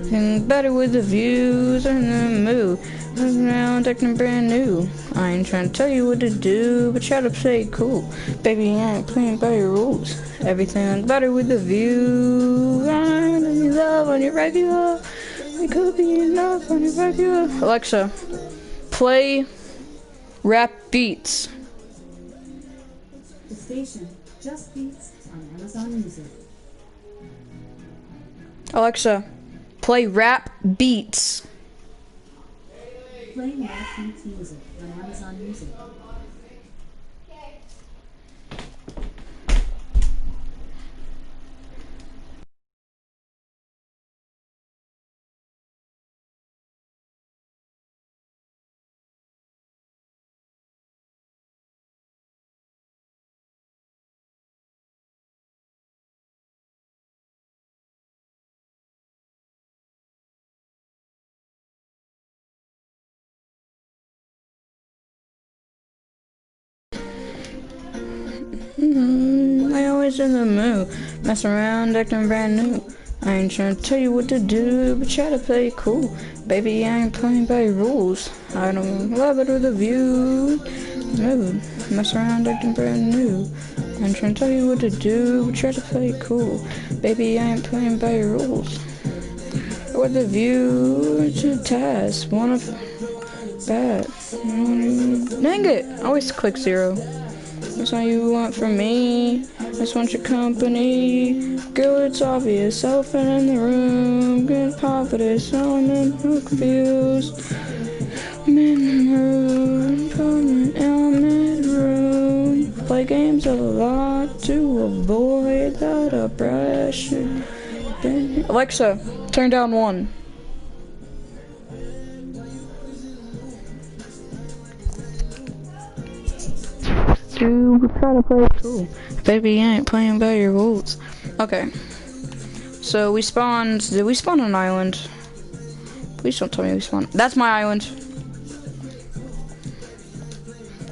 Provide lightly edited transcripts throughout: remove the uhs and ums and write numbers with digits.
Everything better with the views and the mood. Around acting brand new. I ain't trying to tell you what to do, but try to play it cool. Baby, I ain't playing by your rules. Everything better with the view. I'm in love on your regular. We could be enough on your regular. Alexa, play rap beats. The station just beats on Amazon Music. Alexa, play rap beats. Playing rap beats music on Amazon Music. I always in the mood, messing around, acting brand new. I ain't trying to tell you what to do, but try to play it cool. Baby, I ain't playing by your rules. I don't love it with a view. Mood, mess around, acting brand new. I ain't trying to tell you what to do, but try to play it cool. Baby, I ain't playing by your rules. With a view to task, one of bad. Dang it! I always click 0. That's all you want from me. I just want your company. Girl, it's obvious. Elephant in the room. Good poverty. So I'm confused. I'm in the mood. Put in the room. Play games a lot to avoid that pressure. Alexa, turn down 1. Dude, we're trying to play it cool. Baby, I ain't playing by your rules. Okay. So we spawned. Did we spawn on an island? Please don't tell me we spawned. That's my island.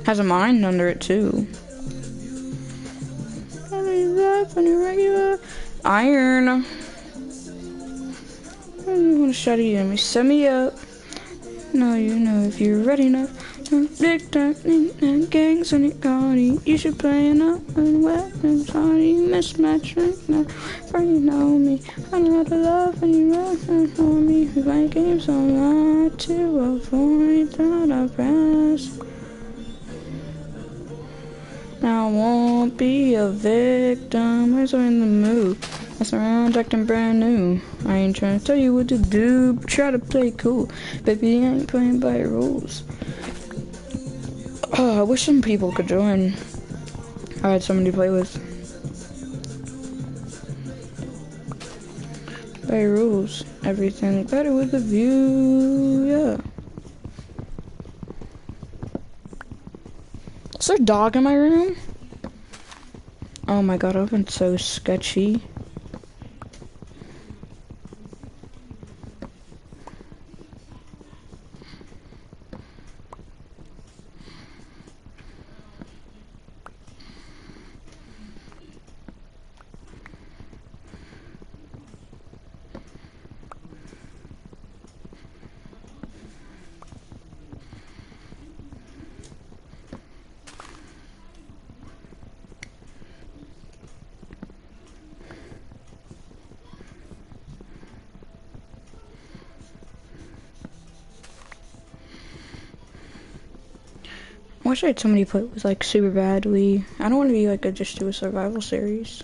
Has a mine under it too. Iron. I don't want to shout at you. Let me set me up. No, you know if you're ready enough. Big time gangs on your body. You should play enough and weapons on you. Mismatch right now. For you know me. I know how to love and you run on me. We play games a lot to avoid that I pass. I won't be a victim. I'm so in the mood. Mess around acting brand new. I ain't trying to tell you what to do, but try to play cool. Baby, I ain't playing by your rules. Oh, I wish some people could join. I had somebody to play with. By your rules. Everything better with a view, yeah. Is there a dog in my room? Oh my god, I've been so sketchy. I wish I had somebody play with like super badly. I don't want to be like just do a survival series.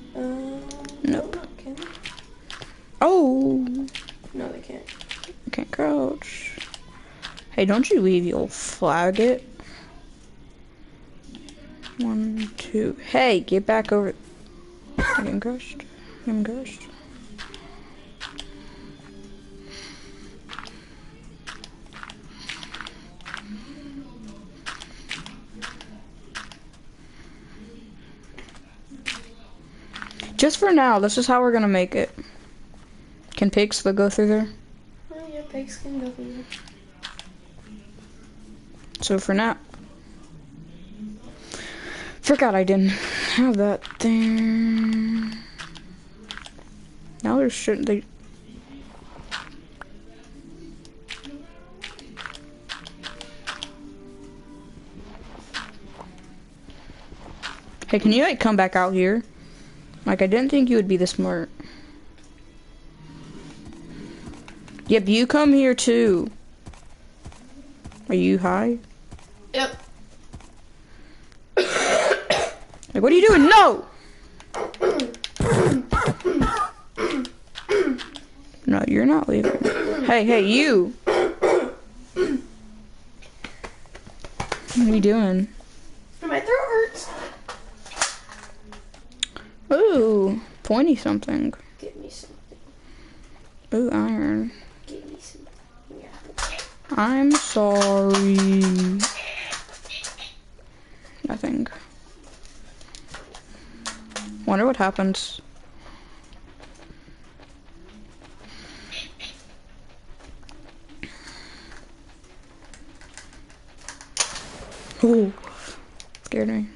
Nope. Can they? Oh, No, they can't. I can't crouch. Hey, don't you leave, you'll flag it. 1, 2. Hey, get back over. I'm getting crushed. I'm crushed. Just for now, this is how we're gonna make it. Can pigs still go through there? Oh yeah, pigs can go through there. So for now. Forgot I didn't have that thing. Now there shouldn't they. Hey, can you like come back out here? Like, I didn't think you would be this smart. Yep, you come here too. Are you high? Yep. Like, what are you doing? No! No, you're not leaving. Hey, you! What are you doing? My throat hurts. Ooh, pointy something. Give me something. Ooh, iron. Give me something. Yeah. I'm sorry. Nothing. Wonder what happens. Ooh, scared me.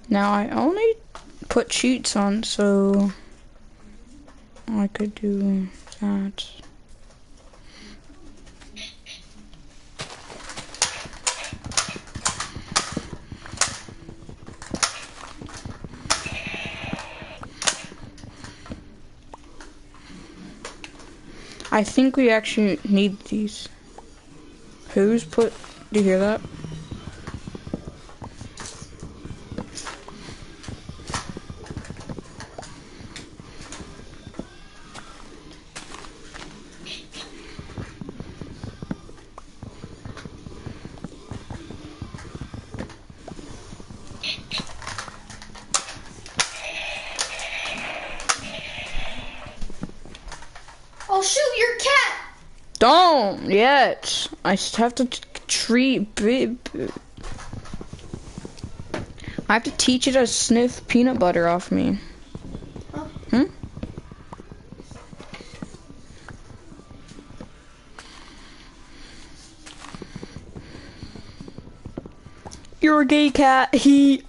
Now I only put cheats on so I could do that. I think we actually need these. Do you hear that? I'll shoot your cat. Don't yet. I just have to treat. I have to teach it to sniff peanut butter off me. Huh? Hmm? You're a gay cat. He.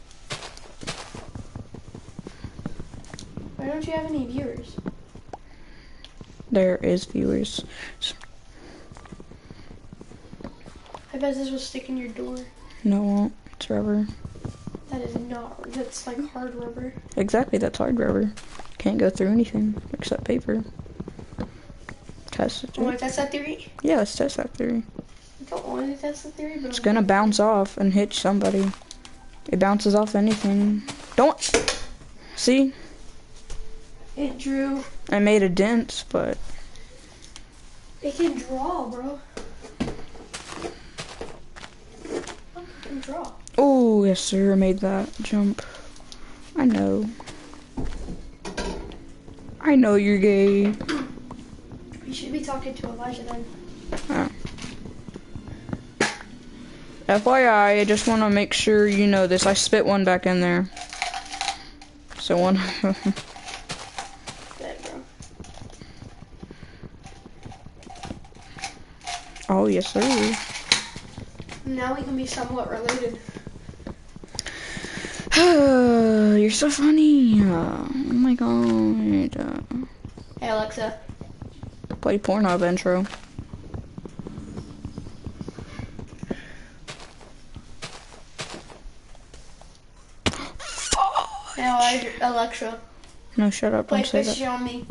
Why don't you have any viewers? There is viewers. I bet this will stick in your door. No, it won't. It's rubber. That is not. That's like hard rubber. Exactly, that's hard rubber. Can't go through anything except paper. Test it. Want to test that theory? Yeah, let's test that theory. I don't want to test the theory, but It's gonna bounce off and hit somebody. It bounces off anything. Don't. See? It drew. I made a dent, but. It can draw, bro. It can draw. Oh, yes, sir. I made that jump. I know. I know you're gay. You should be talking to Elijah then. Oh. FYI, I just want to make sure you know this. I spit one back in there. So one. Dead, bro. Oh, yes, sir. Now we can be somewhat related. You're so funny. Oh my god. Hey, Alexa. Play Pornhub intro. Hey, Alexa. No, shut up. Play Don't say fishy that. on me.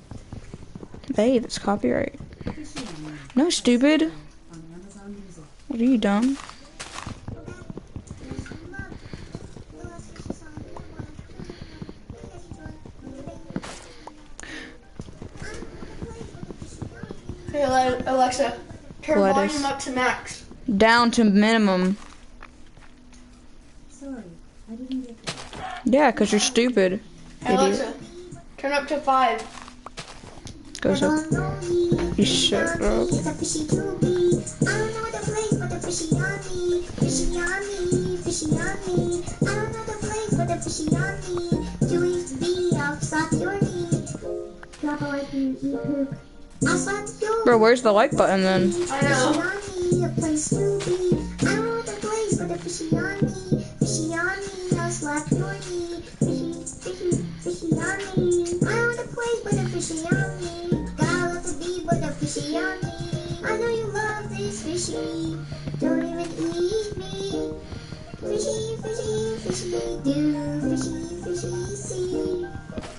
Hey, that's copyright. Fishy on Me No, stupid. on Amazon Music. What are you, dumb? Hey, Alexa, turn What volume is- up to max. Down to minimum. Sorry, I didn't get that. Yeah, 'cause you're stupid. Hey, Idiot. Alexa, turn up to 5. Goes up. You shut up. Bro, where's the like button then? I know. I know you love this fishy. Don't even eat me. Fishy, fishy, fishy, do fishy, fishy, see.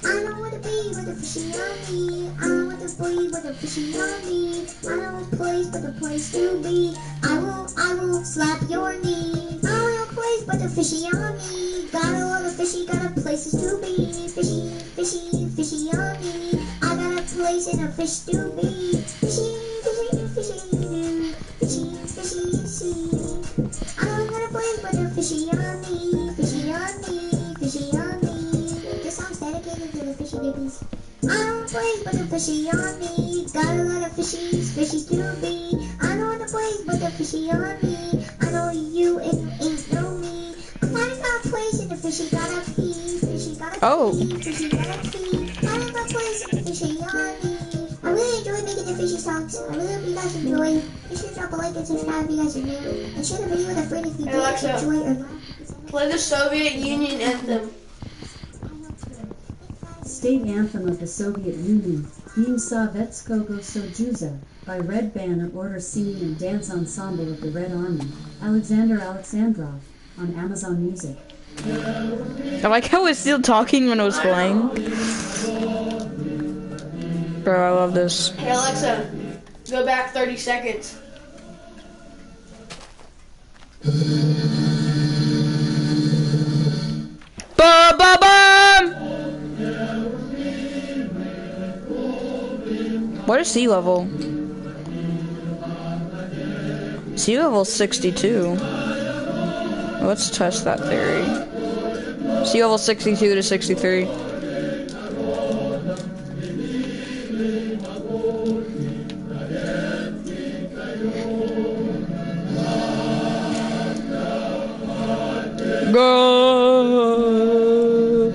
I don't want to be with a fishy on me. I don't want to be with a fishy on me. I don't want a place but a place to be. I will slap your knee. I don't want a place but a fishy on me. Got a lot of fishy, got a places to be. Fishy, fishy, fishy on me. I got a place and a fish to be. Fishy, fishy, fishy, do fishy, fishy, see. I don't got a place but a fishy on me. Fishy on me, fishy on me. This song's dedicated to the fishy babies. I don't place but a fishy on me. Got a lot of fishies, fishies to be. I know the place but the fishy on me. I know you and you ain't know me. I finally got a place and the fishy gotta pee. Fishy gotta pee. Fishy gotta pee. Finally got a place and the fishy on me. I really enjoy making the fishy songs. I really hope you guys enjoy. Make sure to drop a like and subscribe if you guys are new. And share the video with a friend if you Hey, do Alexa. enjoy or laugh. Play the Soviet Union anthem. State Anthem of the Soviet Union, Nim Sovetskogo Sojuza, by Red Banner Order Singing and Dance Ensemble of the Red Army, Alexander Alexandrov, on Amazon Music. I like how it's still talking when it was playing. Bro, I love this. Hey, Alexa, go back 30 seconds. Ba ba bum! What is sea level? Sea level 62. Let's test that theory. Sea level 62 to 63. Go!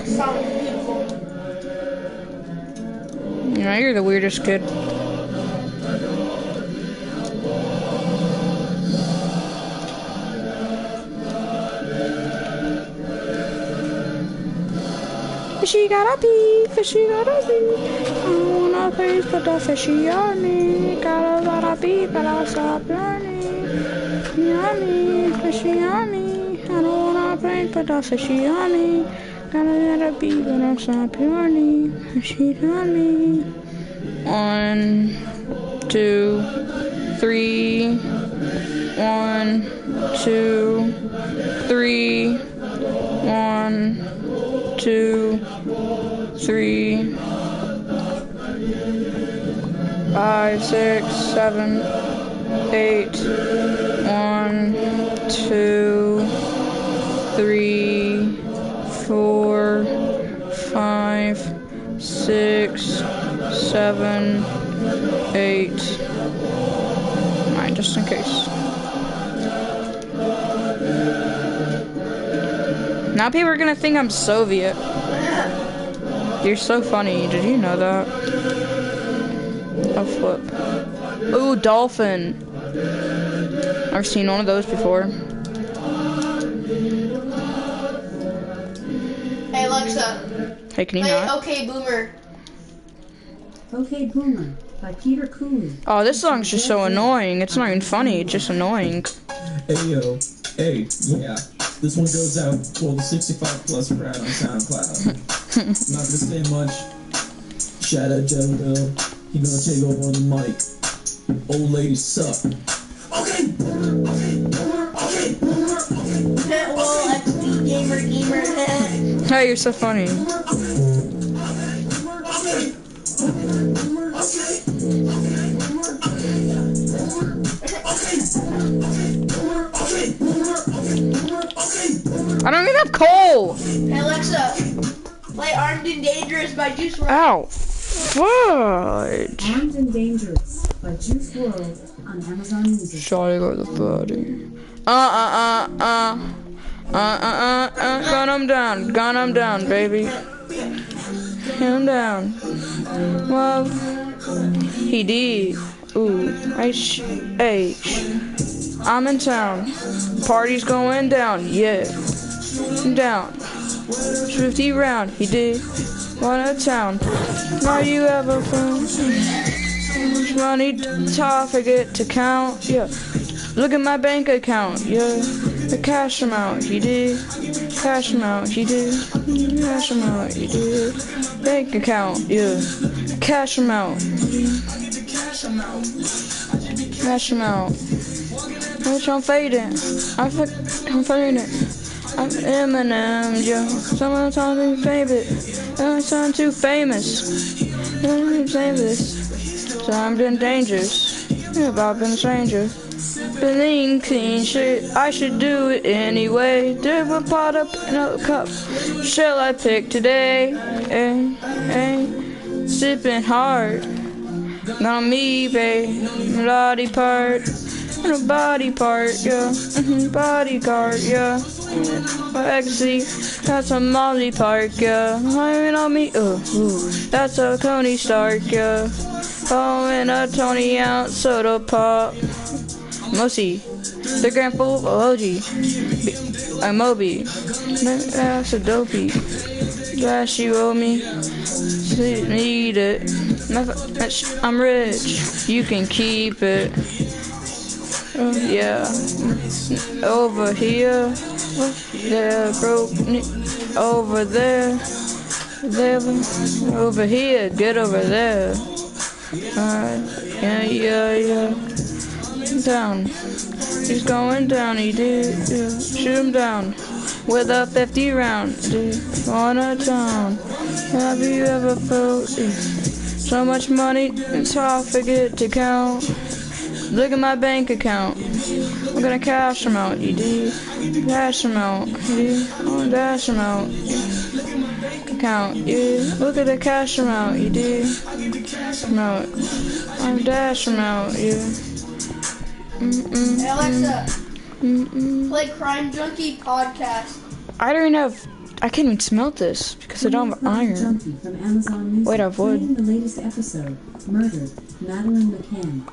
Sounds beautiful. Yeah, you're the weirdest kid. Fishy gotta pee, fishy gotta pee. I don't wanna place but the fishy on me. Gotta pee, but I'll stop learning. Fishy on me, fishy on me. I don't wanna place but the fishy on me. Gotta pee, but I'll stop learning. Fishy on me. 1, 2, 3. 1, 2, 3. 1, 2, 3, 5, 6, 7, 8. 1, 2, 3, 4, 5, 6, 7, 8. 9, just in case. Now people are gonna think I'm Soviet. You're so funny. Did you know that? Oh, flip. Ooh, dolphin. I've seen one of those before. Hey, Alexa, Hey, can you play not? OK Boomer. Okay Boomer, by Peter Cooley. Oh, this song's just so annoying. It's not even funny. It's just annoying. Hey yo, hey, yeah. This one goes out to all the 65 plus crowd on SoundCloud. I'm not gonna say much. Shout out Joe. He gonna take over on the mic. Old lady suck. Okay. Well, XP gamer. Hey, you're so funny. I don't even have coal. Hey Alexa, play Armed and Dangerous by Juice WRLD. Ow. Fudge. Armed and Dangerous by Juice WRLD on Amazon Music. Shawty got the body. Gun him down, baby. Him down. Well, he did. Ooh, H. I'm in town. Party's going down, yeah. Down. 50 round, he did. One out of town. Now you have a phone. Money tough, I get to count, yeah. Look at my bank account, yeah. The cash amount, he did. Cash amount, he did. Cash amount, he did. Bank account, yeah. Cash amount. Cash amount. Which I'm fading. I'm fading. I'm Eminem, yo. Someone told me favorite. I sound too famous. I'm famous. So I'm been dangerous. Yeah, I've been a stranger. Been eating clean shit. I should do it anyway. Dip a pot up in a cup. Shall I pick today? Sipping hard. Not on me, babe. Body part. And a body part, yeah. Bodyguard, yeah. Ecstasy, that's a Molly Park, yeah. Hiring on me, ooh, that's a Coney Stark, yeah. Oh, and a Tony ounce soda pop. Mosi, the grand full of OG. I'm Moby, that's a dopey. That you owe me, need it. I'm rich, you can keep it. Yeah, over here, there, broke, over there, over here, get over there. Yeah. Down, he's going down, he did, yeah. Shoot him down, with a 50 round, dude, on a town. Have you ever felt so much money, it's hard to forget to count. Look at my bank account. I'm gonna cash them out, you do. Cash them out, you do. I'm gonna dash them out. Account, yeah. Look at the cash amount, you do. Amount. I'm dash them out, yeah. Hey Alexa, play Crime Junkie podcast. I don't even have. I can't even smelt this because I don't have iron. Junkie from Amazon Music. Wait, I've wood. Playing the latest episode, Murdered, Madeline McCann.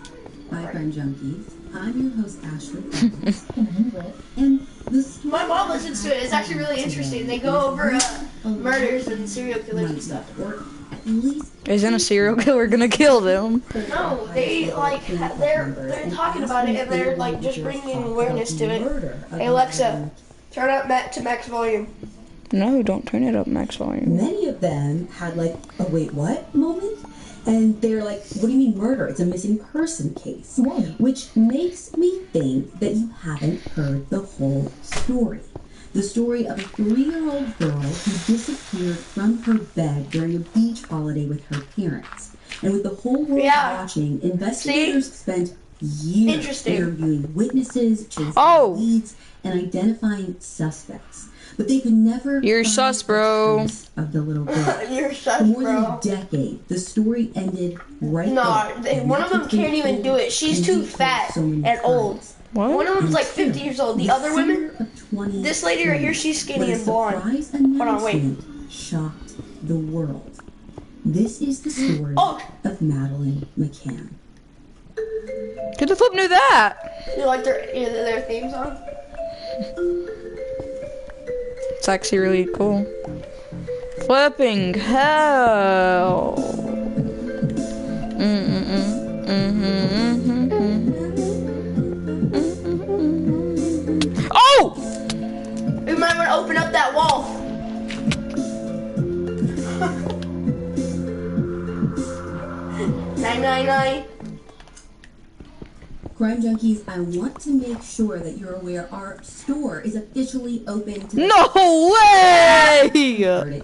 By Crime Junkies. I'm your host, Ashley. And this My mom listens to it. It's actually really interesting. They go over murders and serial killers and stuff. or at least Isn't a serial killer gonna kill them? No, they they're talking about it and they're like just bringing awareness to it. Hey Alexa, turn up to max volume. No, don't turn it up max volume. Many of them had like a wait what moment, and they're like, what do you mean murder? It's a missing person case. Which makes me think that you haven't heard the whole story. The story of a 3-year-old girl who disappeared from her bed during a beach holiday with her parents. And with the whole world watching, investigators spent years interviewing witnesses, chasing leads, and identifying suspects. But they could never You're find sus, a bro. trace of the little girl. You're sus, For more than bro. a decade, the story ended right there. One of them can't even do it. She's too fat and old. What? One of them's like 50 years old. The other women, this lady right here, she's skinny and blonde. Hold on, wait. Shocked the world. This is the story of Madeline McCann. Who the flip knew that? You like their theme song? It's actually really cool. Flipping hell. Oh! $9.99. Crime Junkies, I want to make sure that you're aware our store is officially open to No way! 10 a.m.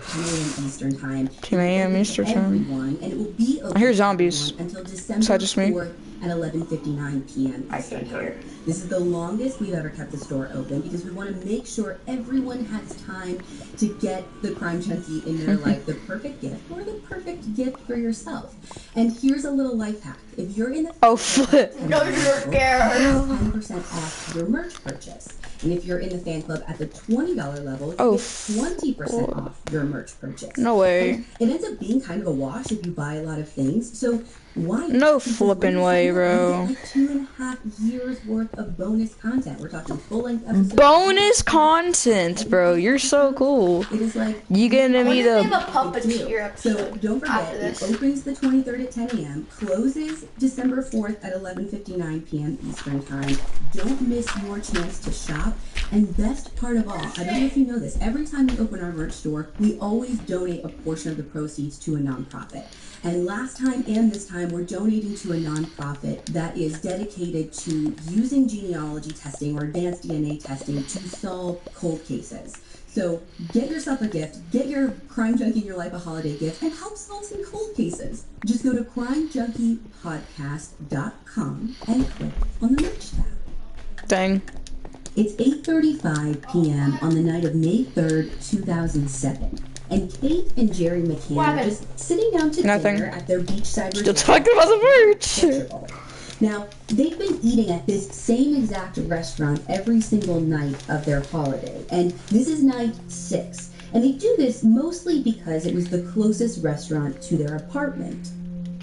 Eastern Time. 10 a.m. Eastern Time. Everyone, and it will be open I hear zombies. until December that just me? 4th at 11:59 p.m. I can't hear. This is the longest we've ever kept the store open because we want to make sure everyone has time to get the Crime Junkie in their life, the perfect gift or the perfect gift for yourself. And here's a little life hack. If you're in the Oh, flip. No, you're scared. 10% off your merch purchase. And if you're in the fan club at the $20 level, you Oh, get 20% off your merch purchase. No way. And it ends up being kind of a wash if you buy a lot of things. So why? No Because flipping when you way, sign up, bro. you get like 2.5 years worth of bonus content. We're talking full-length episodes. Bonus content, bro. You're so cool. It is like You getting to When meet did they a have a puppeteer so episode? don't forget, after it this? opens the 23rd at 10 a.m., closes December 4th at 11:59 p.m. Eastern Time. Don't miss your chance to shop. And best part of all, I don't know if you know this, every time we open our merch store, we always donate a portion of the proceeds to a nonprofit. And last time and this time, we're donating to a nonprofit that is dedicated to using genealogy testing or advanced DNA testing to solve cold cases. So get yourself a gift, get your Crime Junkie in your life a holiday gift, and help solve some cold cases. Just go to crimejunkiepodcast.com and click on the merch tab. Dang. It's 8:35 p.m. on the night of May 3rd, 2007. And Kate and Jerry McCann What are happened? just sitting down to Nothing. dinner at their beachside Still resort. talking about the merch. Portugal. Now, they've been eating at this same exact restaurant every single night of their holiday, and this is night 6. And they do this mostly because it was the closest restaurant to their apartment.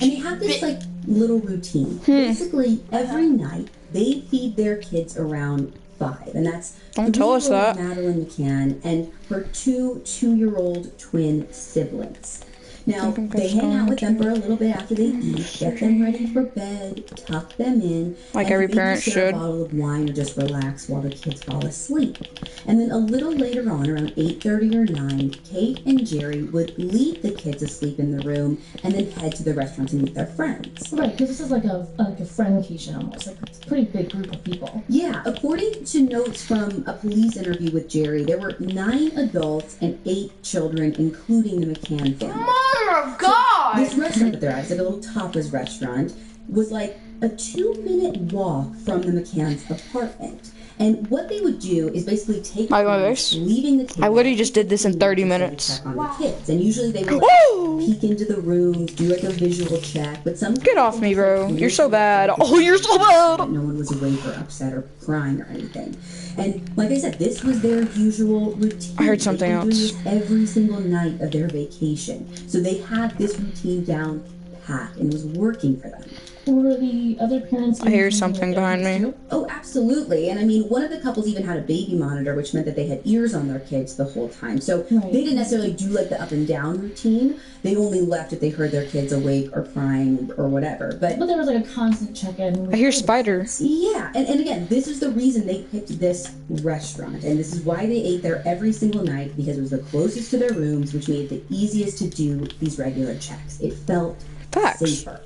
And they have this, like, little routine. Basically, every night, they feed their kids around 5, and that's Don't tell us that. Madeline McCann and her 2-year-old twin siblings. Now, they hang out with them for a little bit after they eat, get them ready for bed, tuck them in, Like and every maybe parent share should. a bottle of wine or just relax while the kids fall asleep. And then a little later on, around 8:30 or 9, Kate and Jerry would leave the kids asleep in the room and then head to the restaurant to meet their friends. Right, because this is like a friendcation almost. Like it's a pretty big group of people. Yeah, according to notes from a police interview with Jerry, there were 9 adults and 8 children, including the McCann family. Mother of God! This restaurant that they're at, it's like a little tapas restaurant, was like a 2-minute walk from the McCann's apartment. And what they would do is basically take Like my turns voice? leaving the table. I literally just did this in 30 to minute check on the kids. And usually they would Woo! peek into the rooms, do like a visual check, but some Get off me, bro. You're so bad. Oh, you're so bad. no one was awake or upset or crying or anything. And like I said, this was their usual routine. I heard something They've been doing else. this every single night of their vacation. So they had this routine down pat and it was working for them. Were the other parents? I hear using something their behind me. too? Oh, absolutely. And I mean, one of the couples even had a baby monitor, which meant that they had ears on their kids the whole time. So Right. they didn't necessarily do like the up and down routine. They only left if they heard their kids awake or crying or whatever. But But there was like a constant check-in. I hear spider. yeah, and again, this is the reason they picked this restaurant. And this is why they ate there every single night, because it was the closest to their rooms, which made it the easiest to do these regular checks. It felt Facts. safer.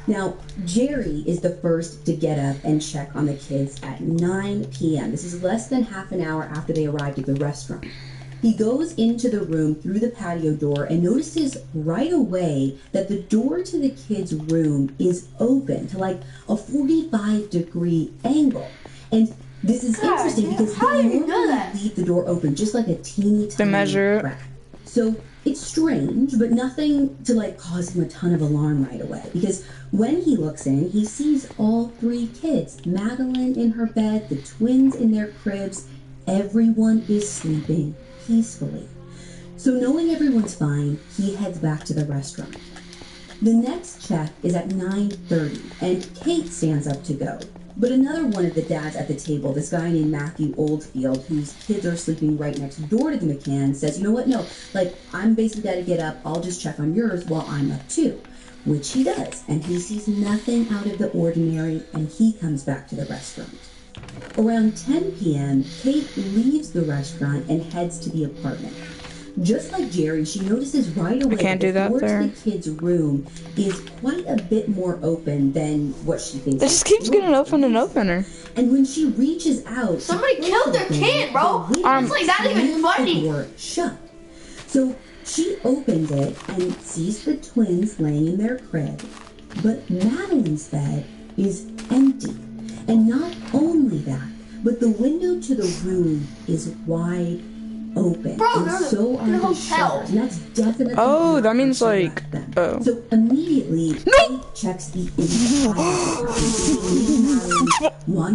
Now, Jerry is the first to get up and check on the kids at 9 p.m. This is less than half an hour after they arrived at the restaurant. He goes into the room through the patio door and notices right away that the door to the kids' room is open to like a 45-degree angle. And this is God, interesting because how they did you know normally that? leave the door open just like a teeny tiny measure it. crack. So it's strange, but nothing to like cause him a ton of alarm right away. Because when he looks in, he sees all 3 kids. Madeline in her bed, the twins in their cribs. Everyone is sleeping peacefully. So knowing everyone's fine, he heads back to the restaurant. The next check is at 9:30, and Kate stands up to go. But another one of the dads at the table, this guy named Matthew Oldfield, whose kids are sleeping right next door to the McCann, says, you know what, no, like, I'm basically got to get up, I'll just check on yours while I'm up too. Which he does, and he sees nothing out of the ordinary, and he comes back to the restaurant. Around 10 p.m., Kate leaves the restaurant and heads to the apartment. Just like Jerry, she notices right away can't do that that the door there. to the kid's room is quite a bit more open than what she thinks. It just keeps getting open and opener. And when she reaches out, Somebody killed their kid, bro. It's like not even funny. The door shut. So she opens it and sees the twins laying in their crib, but Madeline's bed is empty. And not only that, but the window to the room is wide open. Bro, and they're so in a are the hotel. shutters. And that's definitely Oh, not that means where she like, left them. oh. So immediately, Kate checks the inside.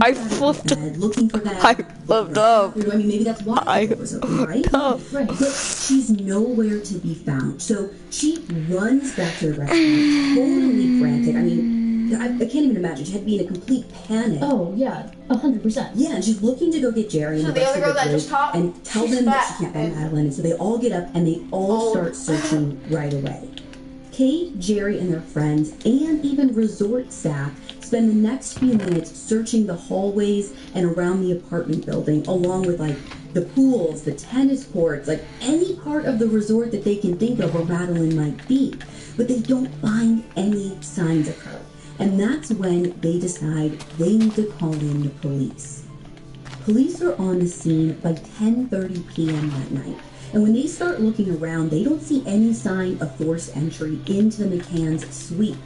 I flipped. Bed, looking for that. I flipped up. I mean, maybe that's why I it was open, right? flipped up. But she's nowhere to be found. So she runs back to the restaurant, totally frantic. I mean, I can't even imagine. She had to be in a complete panic. Oh, yeah, 100%. Yeah, and she's looking to go get Jerry So and the rest other of girl that group just talked, and tell she's them that back. she can't find Madeline. And so they all get up and they all start searching right away. Kate, Jerry, and their friends, and even resort staff spend the next few minutes searching the hallways and around the apartment building, along with like the pools, the tennis courts, like any part of the resort that they can think of where Madeline might be. But they don't find any signs of her. And that's when they decide they need to call in the police. Police are on the scene by 10:30 p.m. that night. And when they start looking around, they don't see any sign of forced entry into the McCann's suite.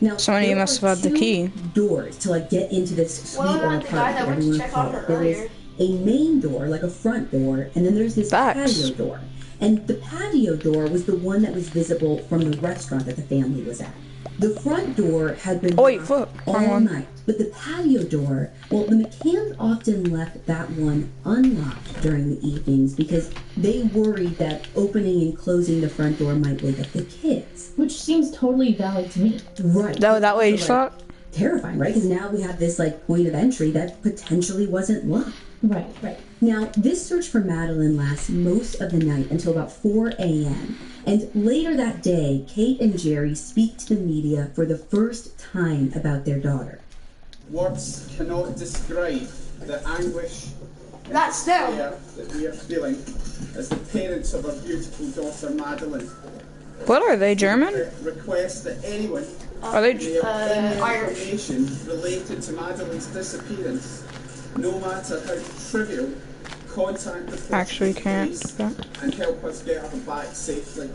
Now, Somebody there must are have had the two key. Doors to like get into this suite Well, or not the guy apartment that that went to everyone check on her called. There is earlier. a main door, like a front door, and then there's this Facts. patio door. And the patio door was the one that was visible from the restaurant that the family was at. The front door had been Oh, wait, locked fuck. all Wrong one. night, but the patio door, well, the McCanns often left that one unlocked during the evenings because they worried that opening and closing the front door might wake up the kids. Which seems totally valid to me. Right. That way you So, thought? terrifying, right? Because now we have this like point of entry that potentially wasn't locked. Right, right. Now, this search for Madeline lasts most of the night until about 4 a.m. And later that day, Kate and Jerry speak to the media for the first time about their daughter. Words cannot describe the anguish and That's them. despair that we are feeling as the parents of our beautiful daughter Madeline. What are they, German? Request that anyone Are they? may have any Irish. information related to Madeline's disappearance, no matter how trivial, contact the Portuguese Actually can't. police and help us get her back safely.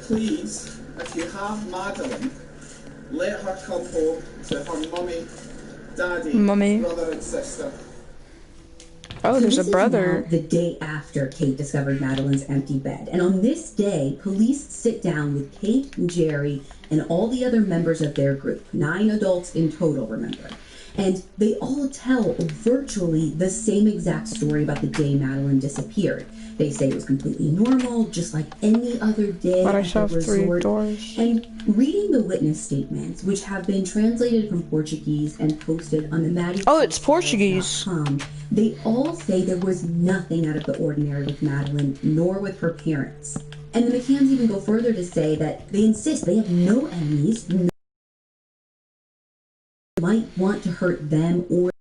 Please, if you have Madeline, let her come home to her mummy, daddy, Mummy. brother and sister. Oh, there's a This is brother. now the day after Kate discovered Madeline's empty bed. And on this day, police sit down with Kate and Jerry and all the other members of their group. 9 adults in total, remember. And they all tell virtually the same exact story about the day Madeline disappeared. They say it was completely normal, just like any other day But I at saw the 3 resort. doors. And reading the witness statements, which have been translated from Portuguese and posted on the Maddie Oh, it's Portuguese. they all say there was nothing out of the ordinary with Madeline, nor with her parents. And the McCanns even go further to say that they insist they have no enemies, no might want to hurt them or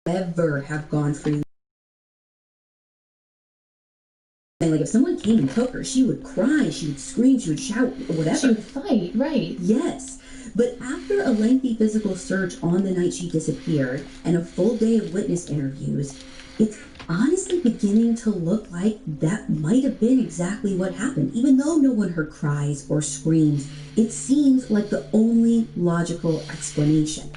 ever have gone free. And like if someone came and took her, she would cry, she would scream, she would shout, whatever. She would fight, right. Yes. But after a lengthy physical search on the night she disappeared and a full day of witness interviews, it's honestly beginning to look like that might have been exactly what happened. Even though no one heard cries or screams, it seems like the only logical explanation.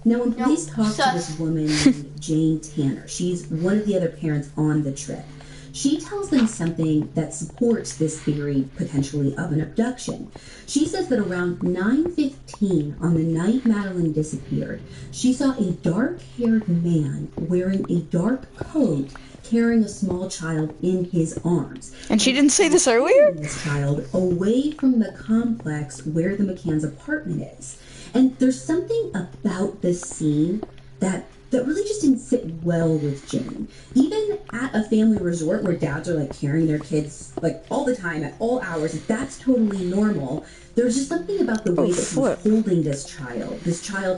Now, when police talk to this woman named Jane Tanner, she's one of the other parents on the trip. She tells them something that supports this theory, potentially, of an abduction. She says that around 9:15 on the night Madeline disappeared, she saw a dark-haired man wearing a dark coat carrying a small child in his arms. And she didn't say this earlier? This child away from the complex where the McCann's apartment is. And there's something about this scene that really just didn't sit well with Jane. Even at a family resort where dads are like carrying their kids like all the time at all hours, that's totally normal. There's just something about the way that he was flip. holding this child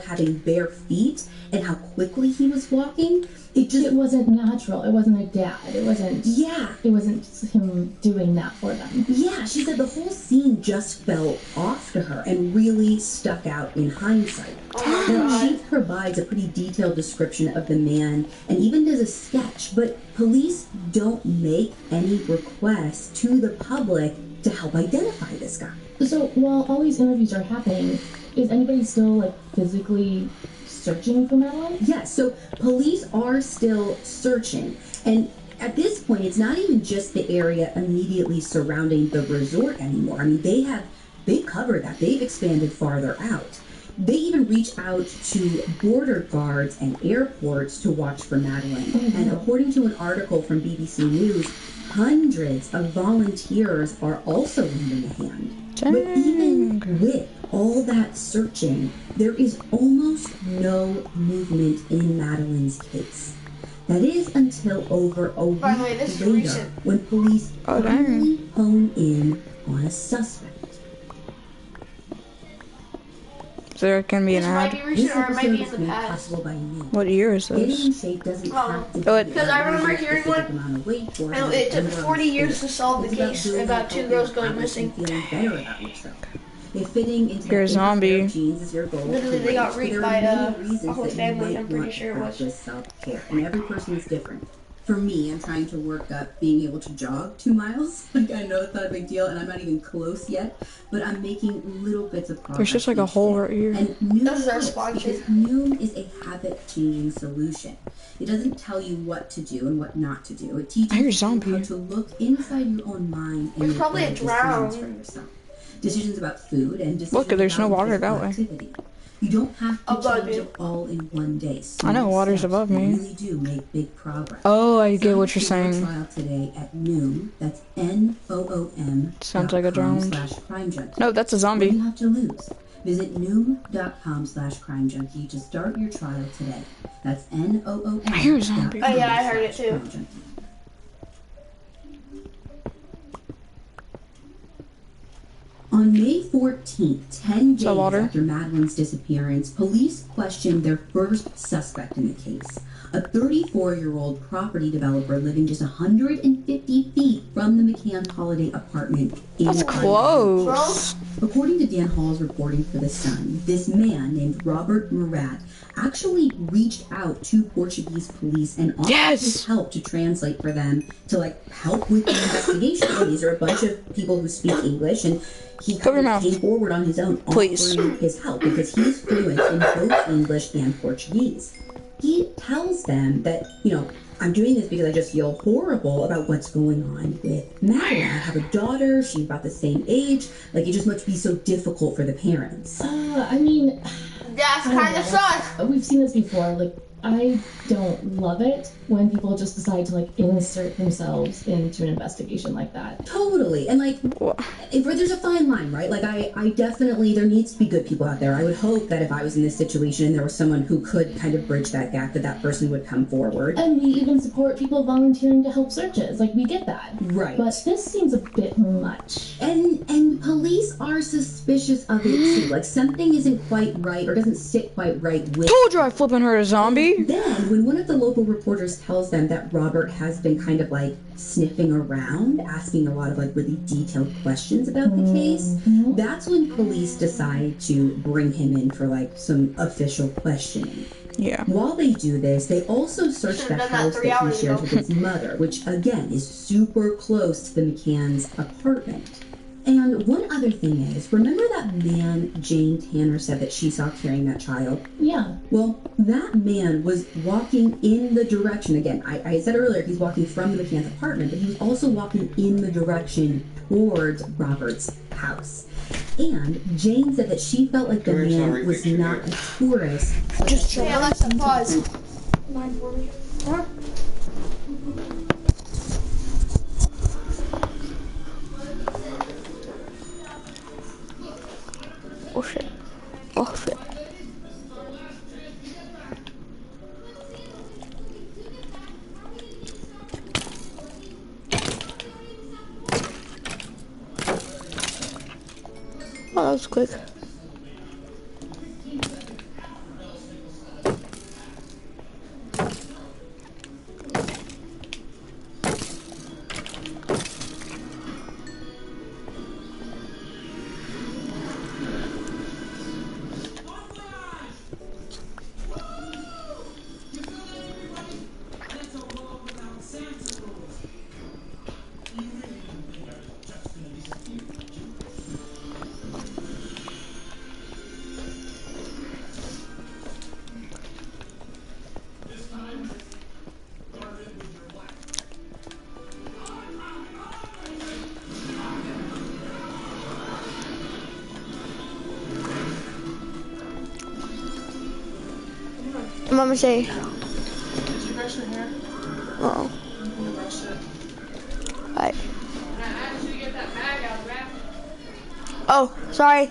having bare feet, and how quickly he was walking. It wasn't natural. It wasn't a dad. It wasn't. Yeah. It wasn't him doing that for them. Yeah, she said the whole scene just felt off to her and really stuck out in hindsight. Now, she provides a pretty detailed description of the man and even does a sketch, but police don't make any requests to the public to help identify this guy. So while all these interviews are happening, is anybody still like physically searching for Madeline? Yes, so police are still searching, and at this point it's not even just the area immediately surrounding the resort anymore. I mean, they've covered that. They've expanded farther out. They even reach out to border guards and airports to watch for Madeline. Mm-hmm. And according to an article from BBC News, hundreds of volunteers are also lending a hand. Dang. But even with all that searching, there is almost no movement in Madeline's case. That is until over a week later, when police finally hone in on a suspect. So there can be an ad. This episode is made possible by me. What year is Getting in this? shape doesn't have to Because I remember hearing one. It took 40 years to solve the case about two girls going missing. Feeling better about yourself. If fitting into You're a zombie. jeans is your goal, Literally, they got raped by a whole family. I'm pretty sure it was. Self-care, and every person is different. For me, I'm trying to work up being able to jog 2 miles. Like, I know it's not a big deal, and I'm not even close yet, but I'm making little bits of progress. There's just like a hole right here. And This is our sponsor. Because Noom is a habit-changing solution. It doesn't tell you what to do and what not to do. It teaches you how to look inside your own mind and There's probably a drown. for yourself. Decisions about food and decisions Look, there's no about water that way. activity. You don't have to change it all in one day. I know water's above me. You really do make big progress. Oh, I get what you're saying. Trial today at Noom. That's Noom. Sounds like a drone. /CrimeJunkie. No, that's a zombie. What do you have to lose? Visit Noom.com/CrimeJunkie to start your trial today. That's Noom. I hear a zombie. Oh yeah, I heard it too. On May 14th, 10 days water? after Madeline's disappearance, police questioned their first suspect in the case, a 34-year-old property developer living just 150 feet from the McCann Holiday apartment in That's close. According to Dan Hall's reporting for The Sun, this man named Robert Murat actually reached out to Portuguese police and offered his help to translate for them to help with the investigation. These are a bunch of people who speak English, and he came forward on his own offering his help because he's fluent in both English and Portuguese. He tells them that, I'm doing this because I just feel horrible about what's going on with Madeline. I have a daughter, she's about the same age, it just must be so difficult for the parents. I mean... That's kind of sus. We've seen this before. I don't love it when people just decide to insert themselves into an investigation like that. Totally. And there's a fine line, right? I definitely, there needs to be good people out there. I would hope that if I was in this situation and there was someone who could kind of bridge that gap, that person would come forward. And we even support people volunteering to help searches. We get that. Right. But this seems a bit much. And police are suspicious of it too. Something isn't quite right or doesn't sit quite right with... Told you I flipping her a zombie. Then, when one of the local reporters tells them that Robert has been kind of sniffing around, asking a lot of really detailed questions about the case, that's when police decide to bring him in for some official questioning. Yeah. While they do this, they also search the house that he shares with his mother, which again is super close to the McCann's apartment. And one other thing is, remember that man Jane Tanner said that she saw carrying that child? Yeah. Well, that man was walking in the direction, again, I said earlier he's walking from the McCann's apartment, but he was also walking in the direction towards Robert's house. And Jane said that she felt like the man was not a tourist. Just hey, Alexa, pause. Mind for me. Huh? Oh shit. Oh shit. Oh, that was quick. Mama say. Did you brush your hair? Oh. You brush it. Alright. Oh, sorry.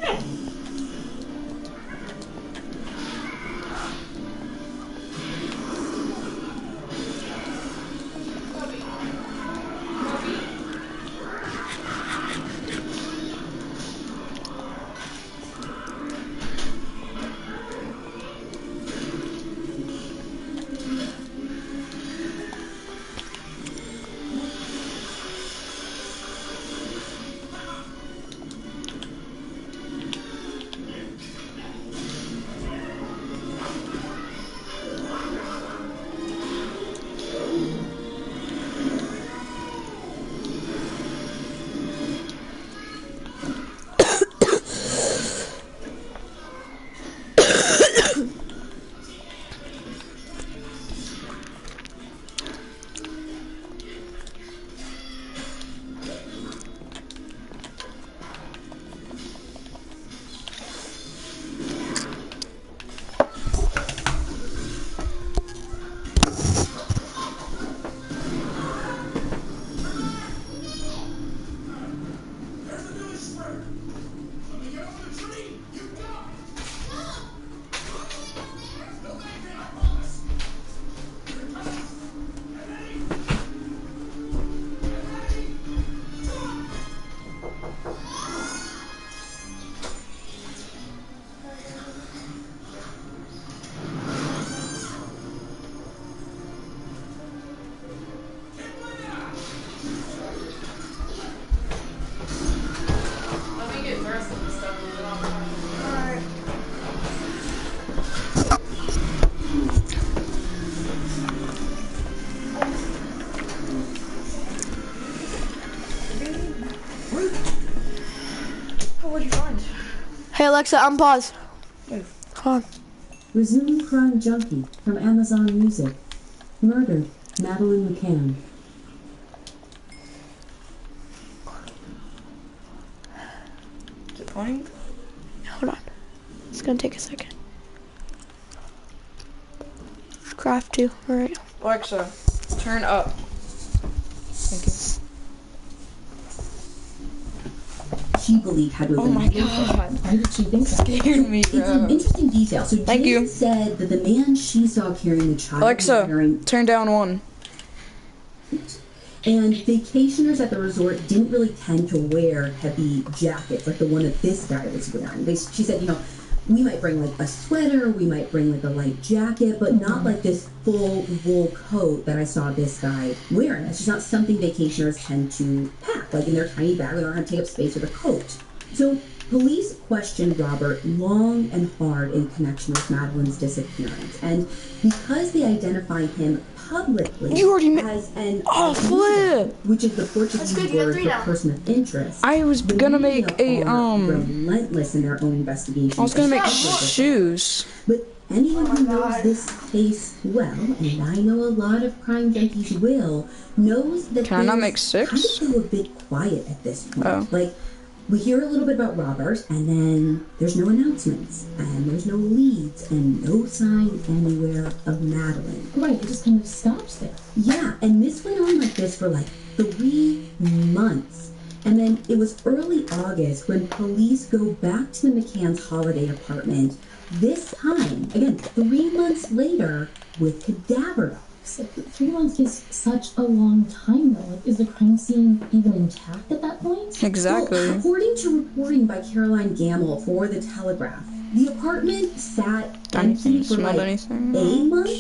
Hey Alexa, unpause. Hold on. Resume Crime Junkie from Amazon Music. Murdered, Madeline McCann. Is it pointing? Hold on. It's gonna take a second. Craft 2, alright. Alexa, turn up. Thank you. She believed had to have Oh been my god. Why did she think that? Scared me, It's an bro. interesting detail. So Thank Jane you. said that the man she saw carrying the child Alexa, wearing, turn down 1. and vacationers at the resort didn't really tend to wear heavy jackets like the one that this guy was wearing. She said, we might bring like a sweater, we might bring like a light jacket, but not like this full wool coat that I saw this guy wearing. It's just not something vacationers tend to pack, like in their tiny bag. They don't have to take up space with a coat. So police questioned Robert long and hard in connection with Madeline's disappearance, and because they identified him publicly You already as an Oh, flip! which is the Portuguese good, you got word 3 for now. person of interest. I was The gonna media make a, are relentless in their own investigation. I was gonna make especially shoes. But anyone who knows God. this case well, and I know a lot of crime junkies will, knows that Can I not things make 6? kind of go a bit quiet at this point. Oh. Like, we hear a little bit about Robert, and then there's no announcements, and there's no leads, and no sign anywhere of Madeline. Right, it just kind of stops there. Yeah, and this went on like this for like 3 months. And then it was early August when police go back to the McCann's holiday apartment. This time, again, 3 months later, with cadaver dogs. So 3 months is such a long time, though. Like, is the crime scene even intact at that point? Exactly. Well, according to reporting by Caroline Gamble for The Telegraph, the apartment sat empty for like a month,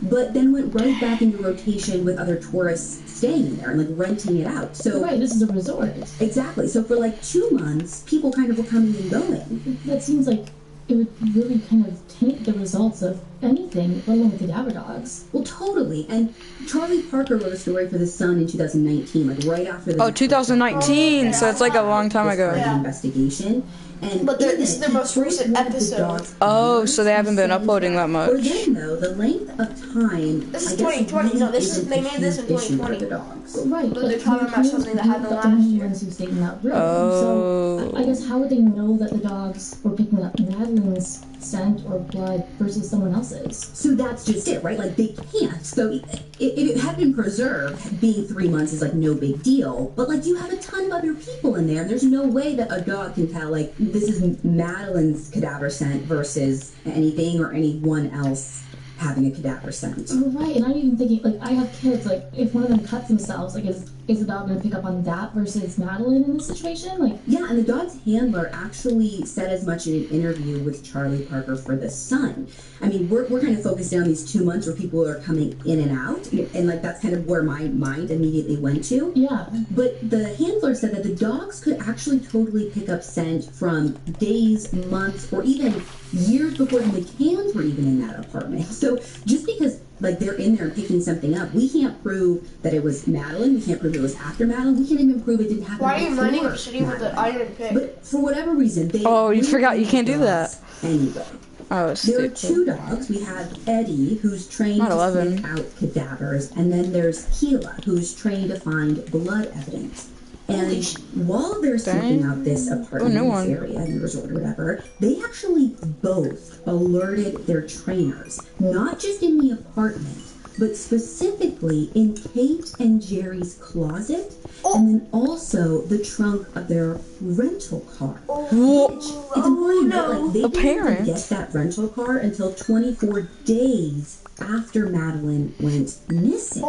but then went right back into rotation with other tourists staying in there and like renting it out. So Right, this is a resort. Exactly. So for like 2 months, people kind of were coming and going. That seems like it would really kind of taint the results of anything, let alone the cadaver dogs. Well, totally. And Charlie Parker wrote a story for The Sun in 2019, like right after the... Oh, 2019, so it's like a long time ago. Investigation. And But this is their most recent episode. Oh, so they haven't been uploading that For much. them, though, the length of time... This is I guess, 2020. really No, this is isn't they a made this in huge issue for 2020. the dogs. Right, But they're talking about something that happened last only year. ones who stayed in that room. Oh. So I guess how would they know that the dogs were picking up Madeline's scent or blood versus someone else's? So that's just it, right? Like, they can't. So if it had been preserved, being 3 months is, like, no big deal. But, like, you have a ton of other people in there. There's no way that a dog can tell, like, this is Madeline's cadaver scent versus anything or anyone else having a cadaver scent. Right, and I'm even thinking, like, I have kids, like, if one of them cuts themselves, like, is the dog going to pick up on that versus Madeline in this situation? Like, Yeah, and the dog's handler actually said as much in an interview with Charlie Parker for The Sun. I mean, we're kind of focused on these 2 months where people are coming in and out, and like that's kind of where my mind immediately went to. yeah. But the handler said that the dogs could actually totally pick up scent from days, months, or even years before the McCanns were even in that apartment. So just because like they're in there picking something up, we can't prove that it was Madeline. We can't prove it was after Madeline. We can't even prove it didn't happen. Why are you before running the city with the Madeline. iron pick? But for whatever reason, they Oh, you forgot you can't do that. Anyway. Oh, it's There are stupid. 2 dogs. We have Eddie, who's trained Not to 11. sniff out cadavers, and then there's Keela, who's trained to find blood evidence. And while they're sniffing out this apartment new one. area in the resort or whatever, they actually both alerted their trainers, not just in the apartment, but specifically in Kate and Jerry's closet, and then also the trunk of their rental car. Which, it's important that like, they The didn't even parents. get that rental car until 24 days after Madeline went missing.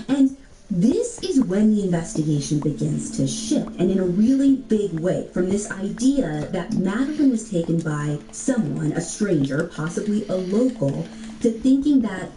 And this is when the investigation begins to shift, and in a really big way, from this idea that Madeline was taken by someone, a stranger, possibly a local, to thinking that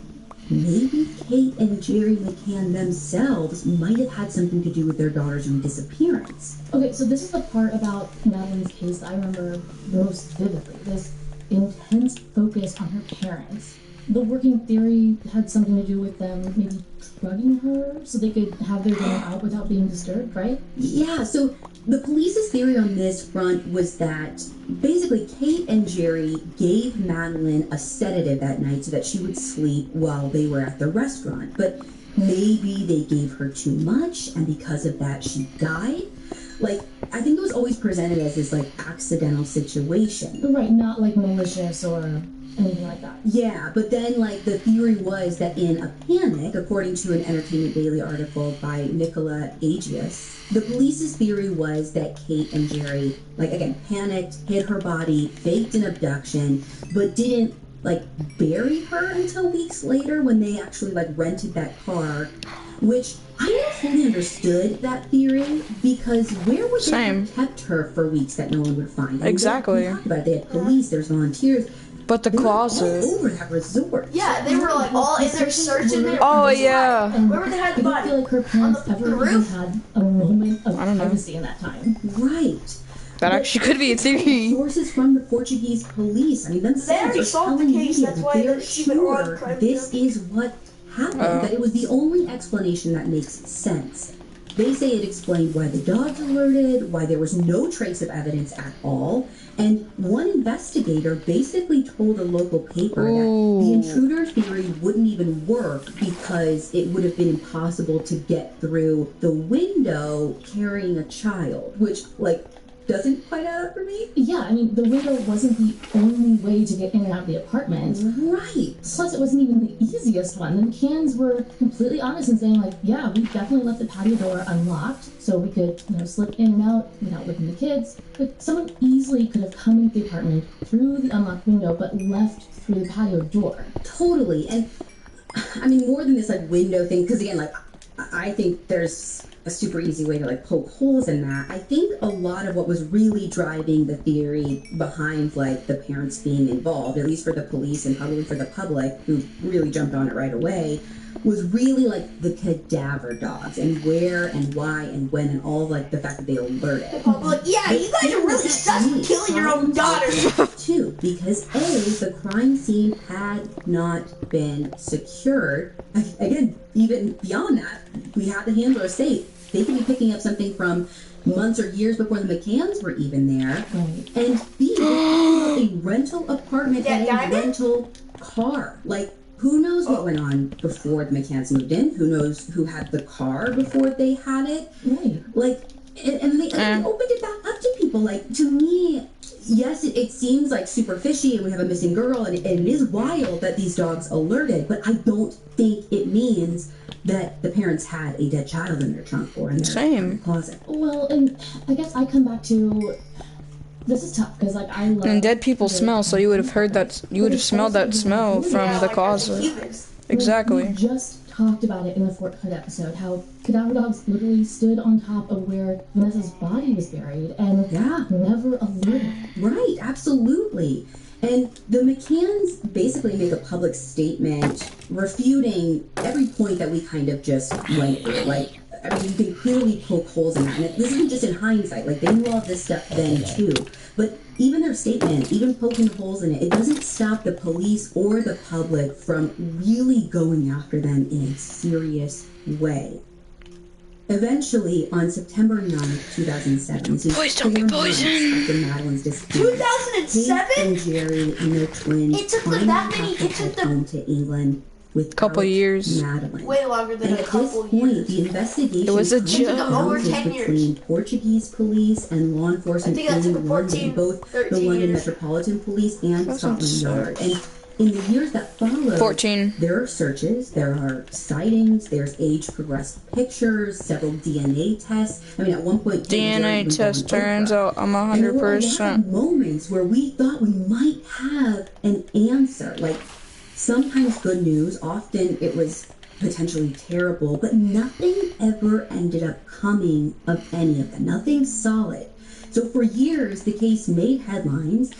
maybe Kate and Jerry McCann themselves might have had something to do with their daughter's disappearance. Okay, so this is the part about Madeline's case that I remember most vividly. This intense focus on her parents. The working theory had something to do with them maybe drugging her so they could have their dinner out without being disturbed, right? Yeah, so the police's theory on this front was that basically Kate and Jerry gave Madeline a sedative that night so that she would sleep while they were at the restaurant. But maybe they gave her too much, and because of that she died. Like, I think it was always presented as this, like, accidental situation. Right, not like malicious or anything like that. Yeah, but then, like, the theory was that in a panic, according to an Entertainment Daily article by Nicola Agius, the police's theory was that Kate and Jerry, like, again, panicked, hid her body, faked an abduction, but didn't, like, bury her until weeks later when they actually, like, rented that car, which I never fully understood that theory, because where would they have kept her for weeks that no one would find? I mean, Exactly. we talked about it. They had police, there's volunteers. But the They were closet. all over that resort. Yeah, they were like all in there searching there. Oh, yeah. And Where they had the I don't body? feel like her parents On the ever even roof? had a moment of I don't know. privacy in that time. Right. That actually could be a theory. Sources from the Portuguese police, I mean, themselves already are solved the telling case, media that's that why they're she's been on sure crime this junkie. is what happened, that it was the only explanation that makes sense. They say it explained why the dogs alerted, why there was no trace of evidence at all, and one investigator basically told a local paper that the intruder theory wouldn't even work because it would have been impossible to get through the window carrying a child, which, like, doesn't quite add up for me. Yeah, I mean, the window wasn't the only way to get in and out of the apartment. Right. Plus, it wasn't even the easiest one. The McCanns were completely honest in saying, like, yeah, we definitely left the patio door unlocked so we could, slip in and out without waking the kids. But someone easily could have come into the apartment through the unlocked window, but left through the patio door. Totally. And I mean, more than this like window thing, because again, like I think there's a super easy way to like poke holes in that. I think a lot of what was really driving the theory behind like the parents being involved, at least for the police and probably for the public, who really jumped on it right away, was really like the cadaver dogs and where and why and when and all like the fact that they alerted. Public, yeah, you guys are really sus for killing your own daughter. Too, because the crime scene had not been secured. Again, even beyond that, we had the handler say they could be picking up something from months or years before the McCanns were even there. Right. And B, a rental apartment and a rental car. Like, who knows what went on before the McCanns moved in? Who knows who had the car before they had it? Right. Like, and they opened it back up to people. Like, to me, yes, it seems like super fishy and we have a missing girl and it is wild that these dogs alerted, but I don't think it means that the parents had a dead child in their trunk or in their closet. Well, and I guess I come back to, this is tough because like I love... And dead people smell, so you would have heard that, you would have smelled that smell from the closet. Exactly. We just talked about it in the Fort Hood episode, how cadaver dogs literally stood on top of where Vanessa's body was buried and never alerted. Right, absolutely. And the McCanns basically make a public statement refuting every point that we kind of just went through. Like, I mean, you can clearly poke holes in that. And this isn't just in hindsight. Like, they knew all this stuff then, too. But even their statement, even poking holes in it, it doesn't stop the police or the public from really going after them in a serious way. Eventually, on September 9th, 2007, so boys don't be poisoned. After Madeline's disappearance, 2007? Kate and Jerry and their twins It took them finally that many. have to It took head home them to England with couple years. Madeline. way longer than And a at this couple point, years. the investigation It was a comes down Over to 10 years. between Portuguese police and law enforcement I think that in took London, 14, both the 13 London years. Metropolitan Police and That's Scotland absurd. Yard. And in the years that followed, 14. there are searches, there are sightings, there's age-progressed pictures, several DNA tests. I mean, at one point, DNA test turns out I'm and there were a lot 100%. of moments where we thought we might have an answer. Like, sometimes good news, often it was potentially terrible, but nothing ever ended up coming of any of them. Nothing solid. So for years, the case made headlines.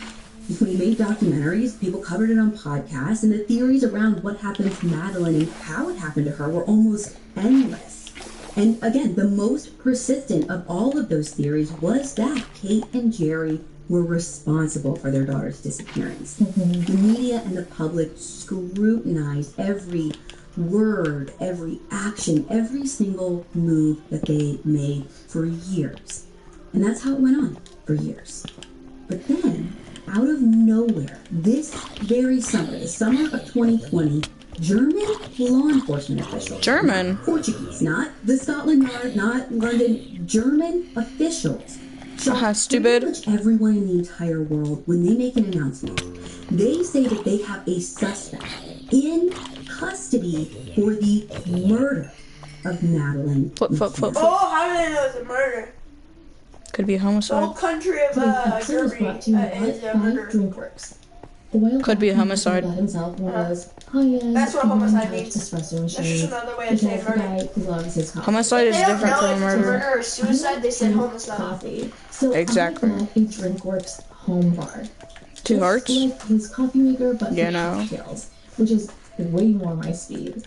We made documentaries, people covered it on podcasts, and the theories around what happened to Madeline and how it happened to her were almost endless. And again, the most persistent of all of those theories was that Kate and Jerry were responsible for their daughter's disappearance. The media and the public scrutinized every word, every action, every single move that they made for years. And that's how it went on for years. But then, out of nowhere, this very summer, the summer of 2020, German law enforcement officials, German? Portuguese, not the Scotland Yard, not London, German officials, Stupid. pretty much everyone in the entire world, when they make an announcement, they say that they have a suspect in custody for the murder of Madeline. Flip. Oh, how did they know it's a murder? Could be a The whole homicide. country of Today's episode was Germany brought to you is a by murder. Drinkworks. The wild Could be a dog homicide. about himself was high-end, That's what homicide untouched means. espresso That's just machine. another way The of saying guy murder. who loves his coffee. Homicide is They don't different know from if it's a murder. murder or suicide, they said homicide. Coffee. So Exactly. I got a Drinkworks home bar. Two It's hearts? like his coffee maker, but Yeah, for no. cocktails, which is way more my speed.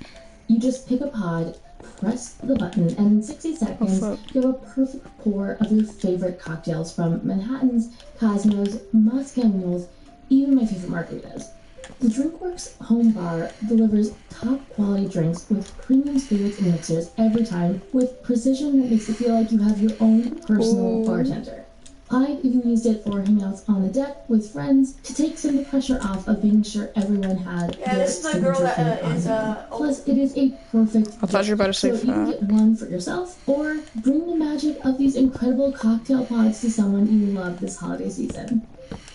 You just pick a pod, press the button, and in 60 seconds, fuck. you have a perfect pour of your favorite cocktails from Manhattans, Cosmos, Moscow Mules, even my favorite margaritas. The Drinkworks home bar delivers top quality drinks with premium spirits and mixers every time with precision that makes it feel like you have your own personal bartender. I've even used it for hangouts on the deck with friends to take some of the pressure off of making sure everyone had Yeah, their this is the girl signature that drink on is, hand. Plus, it is a perfect I thought you were about to say so you can fat. get one for yourself or bring the magic of these incredible cocktail pods to someone you love this holiday season.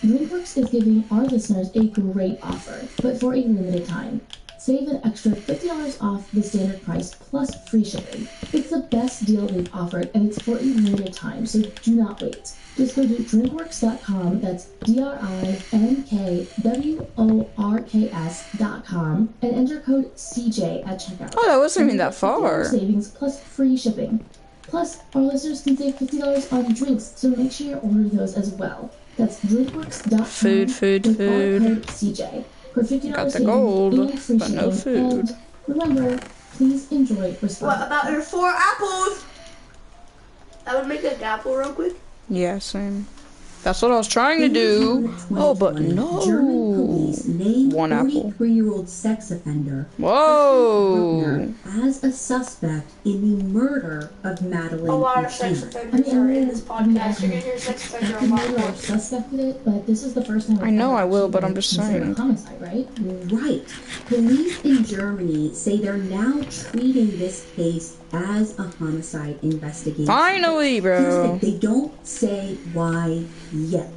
Drinkworks is giving our listeners a great offer, but for a limited time. Save an extra $50 off the standard price plus free shipping. It's the best deal they've offered, and it's for a limited time, so do not wait. Just go to drinkworks.com, that's drinkworks.com, and enter code CJ at checkout. Oh, that wasn't even that $50 far. savings plus free shipping. Plus, our listeners can save $50 on drinks, so make sure you order those as well. That's drinkworks.com. Food. With our code CJ. For $50 Got the savings gold, and free but no shipping. food. And remember, please enjoy responsibly. What about your 4 apples? I would make a apple real quick. Yeah, same. That's what I was trying to do. Oh, but no. German police named One apple. 43-year-old sex offender Whoa. Bruckner as a suspect in the murder of Madeline A lot of sex McCann. offenders are in this podcast. You're gonna hear sex offender a lot more. Suspected it, but this is the first time. I know I will, but I'm just considered saying. a homicide, right? Right. Police in Germany say they're now treating this case as a homicide investigation. Finally, bro. They don't say why yet.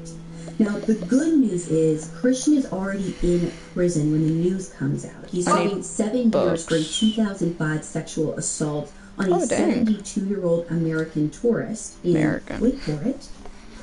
Now, the good news is Christian is already in prison when the news comes out. He's I need serving 7 years for a books. 2005 sexual assault on a Oh, dang. 72-year-old American tourist in, American. wait for it,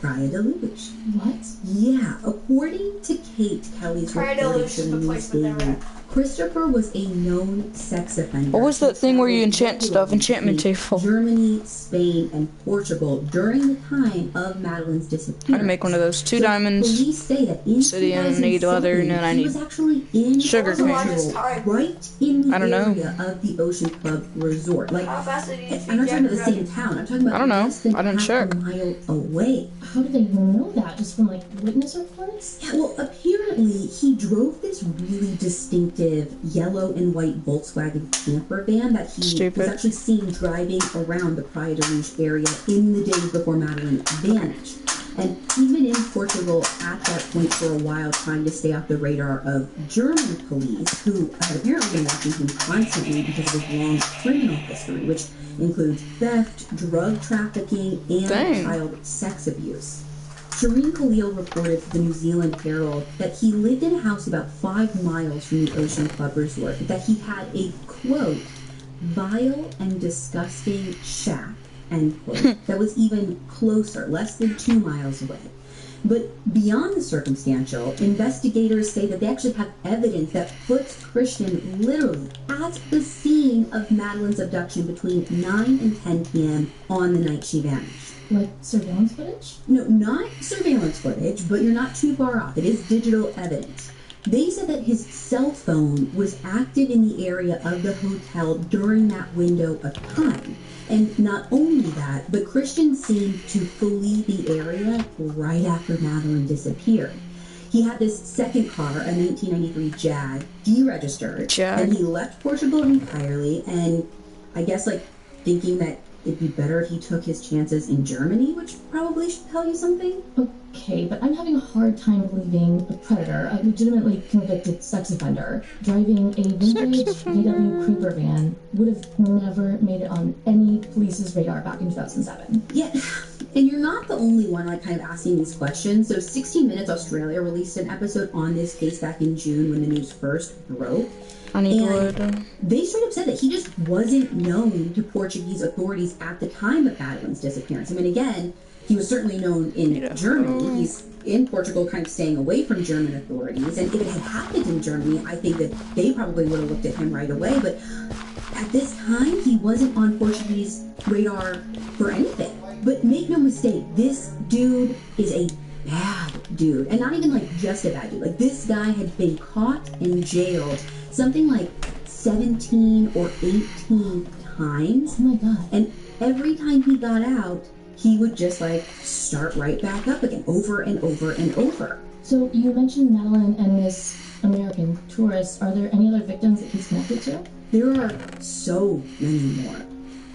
Praia de Luz. What? Yeah, according to Kate Kelly's Praia de reporting Luz to is the the place where they're newspaper, Christopher was a known sex offender. What was that thing where you He enchant stuff? Enchantment in table. Germany, Spain, and Portugal during the time of Madeline's disappearance. I had to make one of those. 2 diamonds. Police say that in Obsidian, need leather, and then I he need was actually in sugar cane. Portugal, right in the I don't know. area of the Ocean Club Resort. Like, How fast did you I'm not talking about the same town. I'm talking about I don't know. less than I didn't half check. a mile away. How did they know that? Just from like witness reports? Yeah, well, apparently he drove this really distinctive yellow and white Volkswagen camper van that he Stupid. was actually seen driving around the Praia de Luz area in the days before Madeline vanished. And he'd been in Portugal at that point for a while, trying to stay off the radar of German police, who had apparently been watching him constantly because of his long criminal history, which includes theft, drug trafficking, and Dang. child sex abuse. Shireen Khalil reported to the New Zealand Herald that he lived in a house about 5 miles from the Ocean Club Resort, that he had a, quote, vile and disgusting shack, end quote, that was even closer, less than 2 miles away. But beyond the circumstantial, investigators say that they actually have evidence that puts Christian literally at the scene of Madeline's abduction between 9 and 10 p.m. on the night she vanished. Like surveillance footage? No, not surveillance footage, but you're not too far off. It is digital evidence. They said that his cell phone was active in the area of the hotel during that window of time. And not only that, but Christian seemed to flee the area right after Madeline disappeared. He had this second car, a 1993 Jag, deregistered, and he left Portugal entirely, and I guess like thinking that it'd be better if he took his chances in Germany, which probably should tell you something. Okay, but I'm having a hard time believing a predator, a legitimately convicted sex offender, driving a vintage VW creeper van would have never made it on any police's radar back in 2007. Yeah, and you're not the only one like kind of asking these questions. So 60 Minutes Australia released an episode on this case back in June when the news first broke. I need And wood. they straight up said that he just wasn't known to Portuguese authorities at the time of Madeline's disappearance. I mean, again, he was certainly known in Germany. He's in Portugal, kind of staying away from German authorities. And if it had happened in Germany, I think that they probably would have looked at him right away. But at this time, he wasn't on Portuguese radar for anything. But make no mistake, this dude is a bad dude. And not even like just a bad dude. Like, this guy had been caught and jailed something like 17 or 18 times. Oh my god. And every time he got out, he would just like start right back up again, over and over and over. So you mentioned Madeline and this American tourist. Are there any other victims that he's connected to? There are so many more.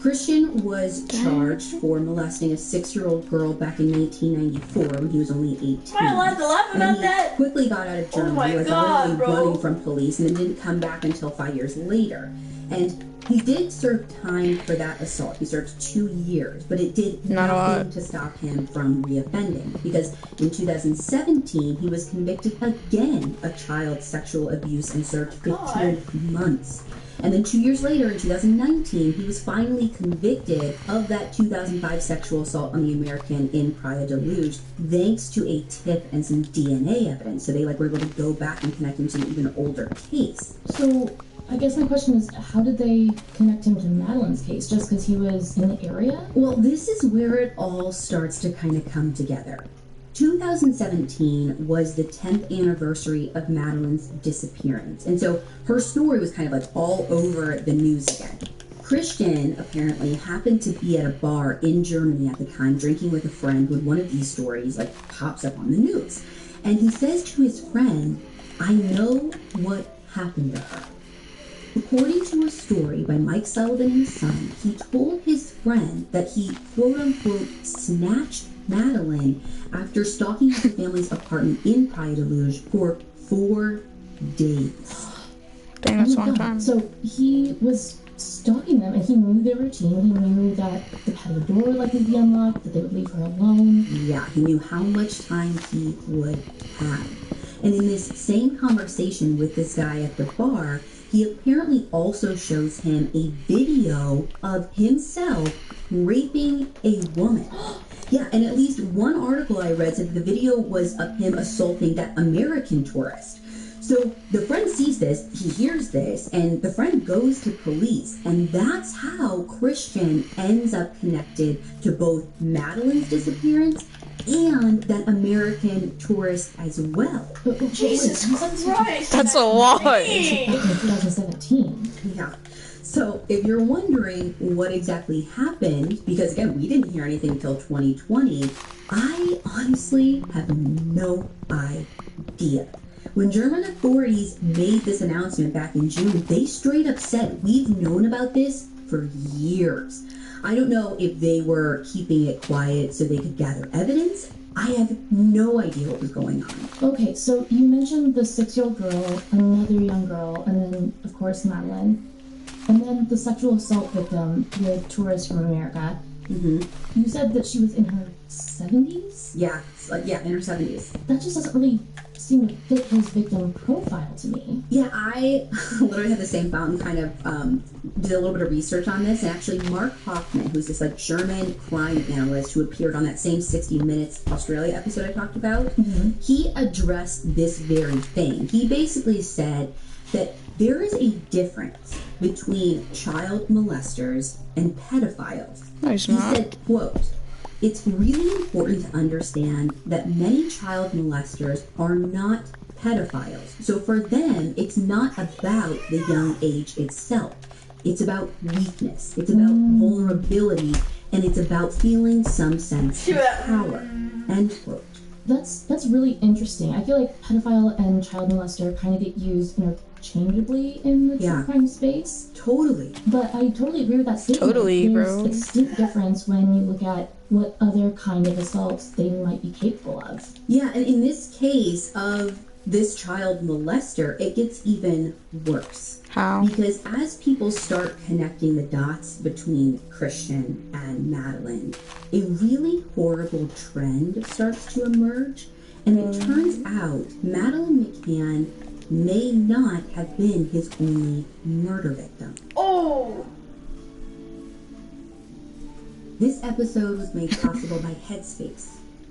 Christian was charged for molesting a 6-year-old girl back in 1994 when he was only 18. Am I allowed to laugh about that? Quickly got out of Germany, Oh my like God, literally bro. running from police, and then didn't come back until 5 years later. And He did serve time for that assault. He served 2 years, but it did Not a nothing lot. to stop him from reoffending, because in 2017 he was convicted again of child sexual abuse and served 15 months. And then 2 years later, in 2019, he was finally convicted of that 2005 sexual assault on the American in Praia de Luz, thanks to a tip and some DNA evidence. So they were able to go back and connect him to an even older case. So, I guess my question is, how did they connect him to Madeline's case? Just because he was in the area? Well, this is where it all starts to kind of come together. 2017 was the 10th anniversary of Madeline's disappearance, and so her story was kind of all over the news again. Christian apparently happened to be at a bar in Germany at the time, drinking with a friend when one of these stories pops up on the news. And he says to his friend, "I know what happened to her." According to a story by Mike Sullivan and his son, he told his friend that he quote-unquote snatched Madeline after stalking the family's apartment in Praia de Luz for 4 days. Dang, that's a Oh my long God. time. So he was stalking them, and he knew their routine. He knew that the patio door would likely be unlocked, that they would leave her alone. Yeah, he knew how much time he would have. And in this same conversation with this guy at the bar, he apparently also shows him a video of himself raping a woman. Yeah, and at least one article I read said the video was of him assaulting that American tourist. So the friend sees this, he hears this, and the friend goes to police. And that's how Christian ends up connected to both Madeline's disappearance and that American tourist as well. Jesus Christ. That's a lot. Back in 2017. Yeah. So if you're wondering what exactly happened, because again, we didn't hear anything until 2020, I honestly have no idea. When German authorities made this announcement back in June, they straight up said, "We've known about this for years." I don't know if they were keeping it quiet so they could gather evidence. I have no idea what was going on. Okay, so you mentioned the 6-year-old girl, another young girl, and then, of course, Madeline. And then the sexual assault victim, the tourist from America. Mm-hmm. You said that she was in her 70s? Yeah, in her 70s. That just doesn't really seem to fit his victim profile to me. Yeah, I literally had the same thought and kind of did a little bit of research on this. And actually, Mark Hoffman, who's this German crime analyst who appeared on that same 60 Minutes Australia episode I talked about, he addressed this very thing. He basically said that there is a difference between child molesters and pedophiles. No, he's He not. said, quote, "It's really important to understand that many child molesters are not pedophiles. So for them, it's not about the young age itself. It's about weakness. It's about vulnerability. And it's about feeling some sense of power." End quote. That's really interesting. I feel like pedophile and child molester kind of get used interchangeably in the true crime space. Totally. But I totally agree with that statement. Totally, There's bro. a distinct difference when you look at what other kind of assaults they might be capable of. Yeah, and in this case of this child molester, it gets even worse. How? Because as people start connecting the dots between Christian and Madeline, a really horrible trend starts to emerge. And it turns out Madeline McCann may not have been his only murder victim. Oh! This episode was made possible by Headspace.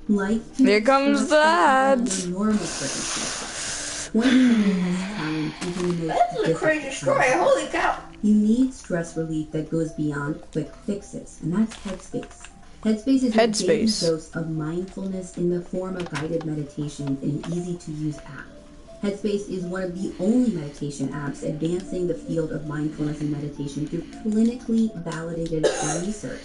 Life Here comes the ads. under normal circumstances. 2020 has challenged even the most That's a crazy difficult story. times. Holy cow. You need stress relief that goes beyond quick fixes, and that's Headspace. Headspace is a daily Headspace. dose of mindfulness in the form of guided meditations in an easy-to-use app. Headspace is one of the only meditation apps advancing the field of mindfulness and meditation through clinically validated research.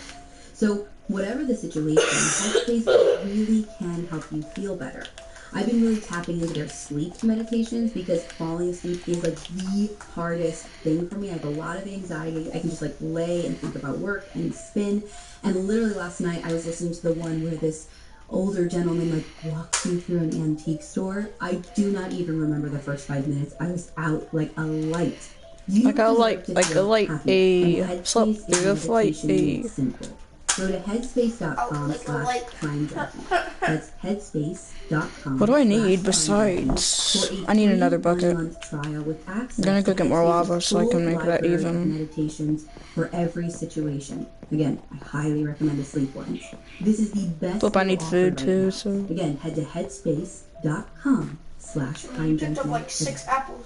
So, whatever the situation, Headspace really can help you feel better. I've been really tapping into their sleep meditations because falling asleep is the hardest thing for me. I have a lot of anxiety. I can just lay and think about work and spin. And literally last night I was listening to the one where this older gentleman walks me through an antique store. I do not even remember the first 5 minutes. I was out like a light. You Like I deserve like to like feel like happy, a and slip Headspace is a like meditation made a simple. Go to headspace.com/timejunkie. That's headspace.com. what do I need besides I need another bucket. Trial with access I'm gonna go to get more Headspace's lava so I full can make that library of even. meditations for every situation. Again, I highly recommend the sleep ones. This is the best. Flip, I need offer food right too, now. so Again, head to headspace.com/timejunkie. You picked up like 6 apples.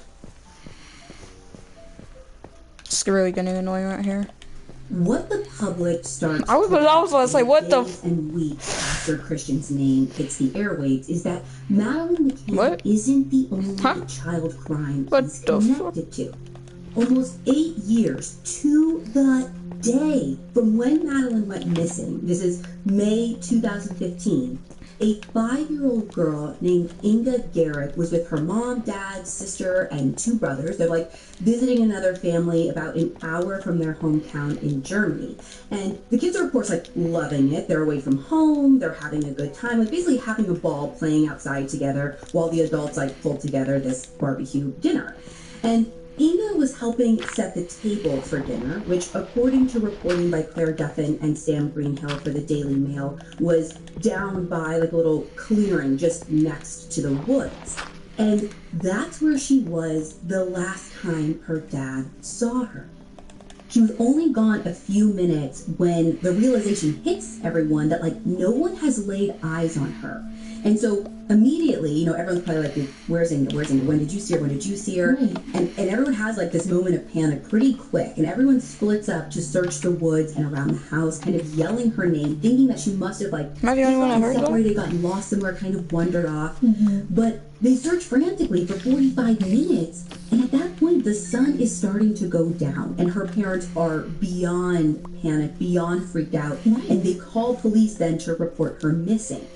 it's really getting annoying right here. What the public starts I was gonna say, what the days and weeks after Christian's name hits the airwaves is that Madeline McCann What? isn't the only Huh? child crime What he's the connected to. Almost 8 years to the day from when Madeline went missing, this is May 2015, a 5-year-old girl named Inga Garrett was with her mom, dad, sister, and 2 brothers. They're like visiting another family about an hour from their hometown in Germany. And the kids are, of course, like loving it. They're away from home. They're having a good time, like basically having a ball playing outside together while the adults like pull together this barbecue dinner. And Inga was helping set the table for dinner, which, according to reporting by Claire Duffin and Sam Greenhill for the Daily Mail, was down by like a little clearing just next to the woods. And that's where she was the last time her dad saw her. She was only gone a few minutes when the realization hits everyone that like no one has laid eyes on her. And so immediately, you know, everyone's probably like, where's Inga? Where's Inga? When did you see her? When did you see her? Right. And everyone has like this moment of panic pretty quick. And everyone splits up to search the woods and around the house, kind of yelling her name, thinking that she must have like Am I the only one that heard that? separated, gotten lost somewhere, kind of wandered off. But they search frantically for 45 minutes. And at that point, the sun is starting to go down. And her parents are beyond panic, beyond freaked out. And they call police then to report her missing.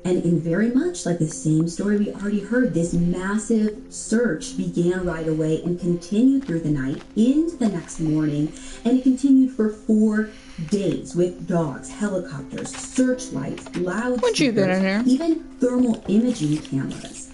And in very much like the same story we already heard, this massive search began right away and continued through the night into the next morning. And it continued for 4 days with dogs, helicopters, searchlights, When'd you get in here? even thermal imaging cameras.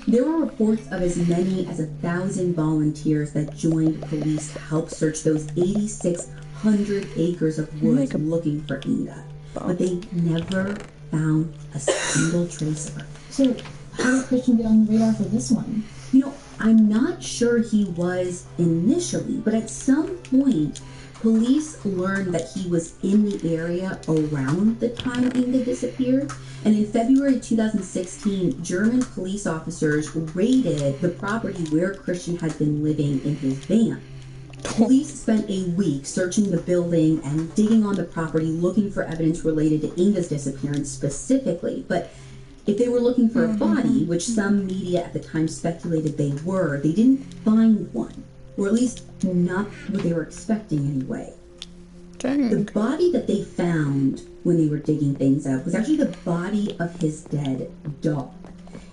There were reports of as many as 1,000 volunteers that joined police to help search those 8,600 acres of woods looking for Inga. But they never found a single trace of her. So, how did Christian get on the radar for this one? You know, I'm not sure he was initially, but at some point, police learned that he was in the area around the time Inga disappeared. And in February 2016, German police officers raided the property where Christian had been living in his van. Police spent a week searching the building and digging on the property looking for evidence related to Inga's disappearance specifically. But if they were looking for a body, which some media at the time speculated they were, they didn't find one. Or at least not what they were expecting anyway. Dang. The body that they found when they were digging things up was actually the body of his dead dog.